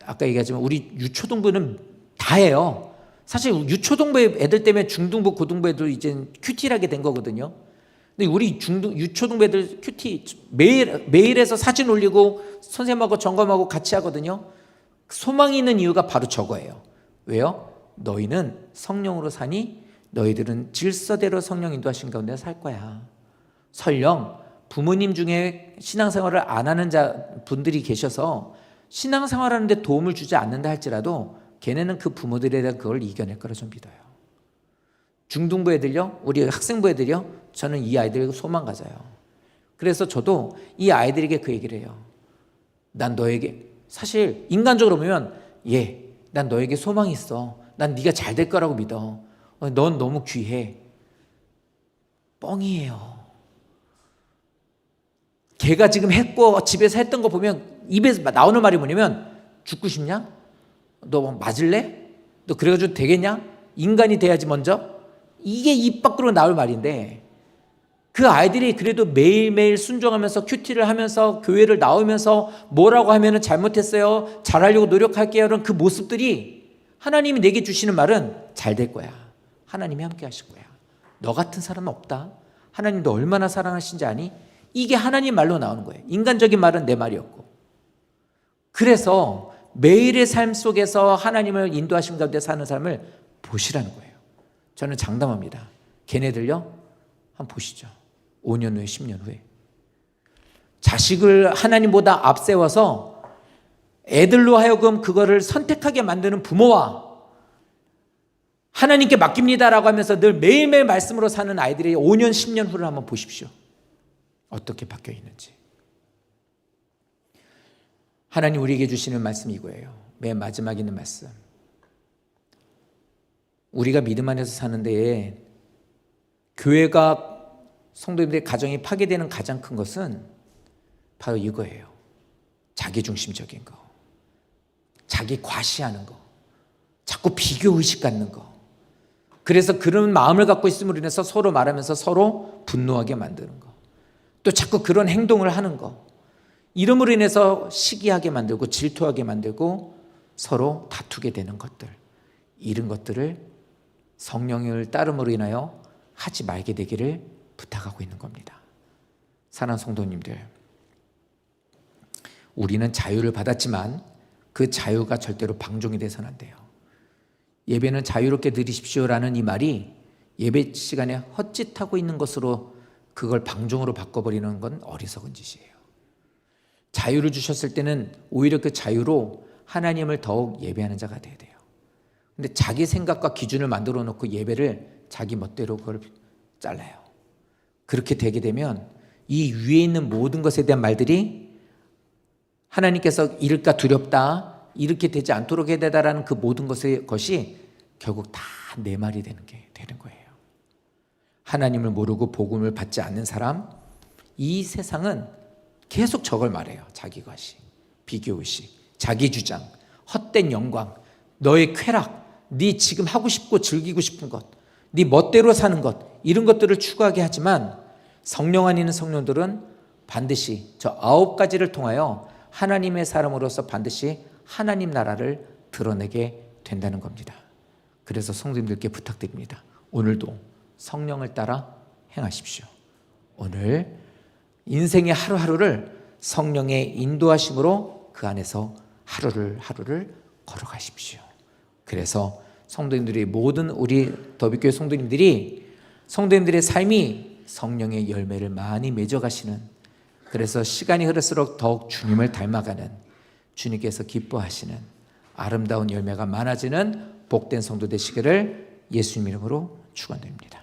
아까 얘기했지만 우리 유초등부는 다 해요. 사실 유초등부 애들 때문에 중등부, 고등부 애들 이제 큐티를 하게 된 거거든요. 근데 우리 유초등부 애들 큐티 매일 해서 사진 올리고 선생님하고 점검하고 같이 하거든요. 소망이 있는 이유가 바로 저거예요. 왜요? 너희는 성령으로 사니 너희들은 질서대로 성령 인도하신 가운데 살 거야. 설령 부모님 중에 신앙생활을 안 하는 분들이 계셔서 신앙생활하는데 도움을 주지 않는다 할지라도 걔네는 그 부모들에 대한 그걸 이겨낼 거라 좀 믿어요. 중등부 애들요, 우리 학생부 애들요, 저는 이 아이들에게 소망 가져요. 그래서 저도 이 아이들에게 그 얘기를 해요. 난 너에게, 사실 인간적으로 보면 난 너에게 소망이 있어. 난 네가 잘 될 거라고 믿어. 넌 너무 귀해. 뻥이에요. 걔가 지금 했고 집에서 했던 거 보면 입에서 나오는 말이 뭐냐면, 죽고 싶냐? 너 뭐 맞을래? 너 그래가지고 되겠냐? 인간이 돼야지 먼저. 이게 입 밖으로 나올 말인데, 그 아이들이 그래도 매일매일 순종하면서 큐티를 하면서 교회를 나오면서 뭐라고 하면은 잘못했어요, 잘하려고 노력할게요, 이런 그 모습들이 하나님이 내게 주시는 말은 잘 될 거야. 하나님이 함께 하실 거야. 너 같은 사람은 없다. 하나님 너 얼마나 사랑하신지 아니? 이게 하나님 말로 나오는 거예요. 인간적인 말은 내 말이었고. 그래서 매일의 삶 속에서 하나님을 인도하신 가운데 사는 삶을 보시라는 거예요. 저는 장담합니다. 걔네들요, 한번 보시죠. 5년 후에 10년 후에 자식을 하나님보다 앞세워서 애들로 하여금 그거를 선택하게 만드는 부모와 하나님께 맡깁니다라고 하면서 늘 매일매일 말씀으로 사는 아이들의 5년 10년 후를 한번 보십시오. 어떻게 바뀌어 있는지. 하나님 우리에게 주시는 말씀이 이거예요. 맨 마지막에 있는 말씀. 우리가 믿음 안에서 사는 데에 교회가, 성도님들의 가정이 파괴되는 가장 큰 것은 바로 이거예요. 자기중심적인 거, 자기 과시하는 거, 자꾸 비교의식 갖는 거. 그래서 그런 마음을 갖고 있음으로 인해서 서로 말하면서 서로 분노하게 만드는 거, 또 자꾸 그런 행동을 하는 거, 이름으로 인해서 시기하게 만들고 질투하게 만들고 서로 다투게 되는 것들, 이런 것들을 성령을 따름으로 인하여 하지 말게 되기를 부탁하고 있는 겁니다. 사랑하는 성도님들, 우리는 자유를 받았지만 그 자유가 절대로 방종이 돼서는 안 돼요. 예배는 자유롭게 드리십시오라는 이 말이 예배 시간에 헛짓하고 있는 것으로 그걸 방종으로 바꿔버리는 건 어리석은 짓이에요. 자유를 주셨을 때는 오히려 그 자유로 하나님을 더욱 예배하는 자가 돼야 돼요. 근데 자기 생각과 기준을 만들어 놓고 예배를 자기 멋대로 그걸 잘라요. 그렇게 되게 되면 이 위에 있는 모든 것에 대한 말들이 하나님께서 이럴까 두렵다, 이렇게 되지 않도록 해야 되다라는 그 모든 것이 결국 다 내 말이 되는 거예요. 하나님을 모르고 복음을 받지 않는 사람, 이 세상은 계속 저걸 말해요. 자기 과시, 비교의식, 자기 주장, 헛된 영광, 너의 쾌락, 네 지금 하고 싶고 즐기고 싶은 것, 네 멋대로 사는 것, 이런 것들을 추구하게 하지만 성령 안에 있는 성령들은 반드시 저 9가지를 통하여 하나님의 사람으로서 반드시 하나님 나라를 드러내게 된다는 겁니다. 그래서 성도님들께 부탁드립니다. 오늘도 성령을 따라 행하십시오. 오늘 인생의 하루하루를 성령의 인도하심으로 그 안에서 하루를 걸어가십시오. 그래서 성도님들이, 모든 우리 더비교회 성도님들의 삶이 성령의 열매를 많이 맺어가시는, 그래서 시간이 흐를수록 더욱 주님을 닮아가는, 주님께서 기뻐하시는 아름다운 열매가 많아지는 복된 성도 되시기를 예수님 이름으로 축원드립니다.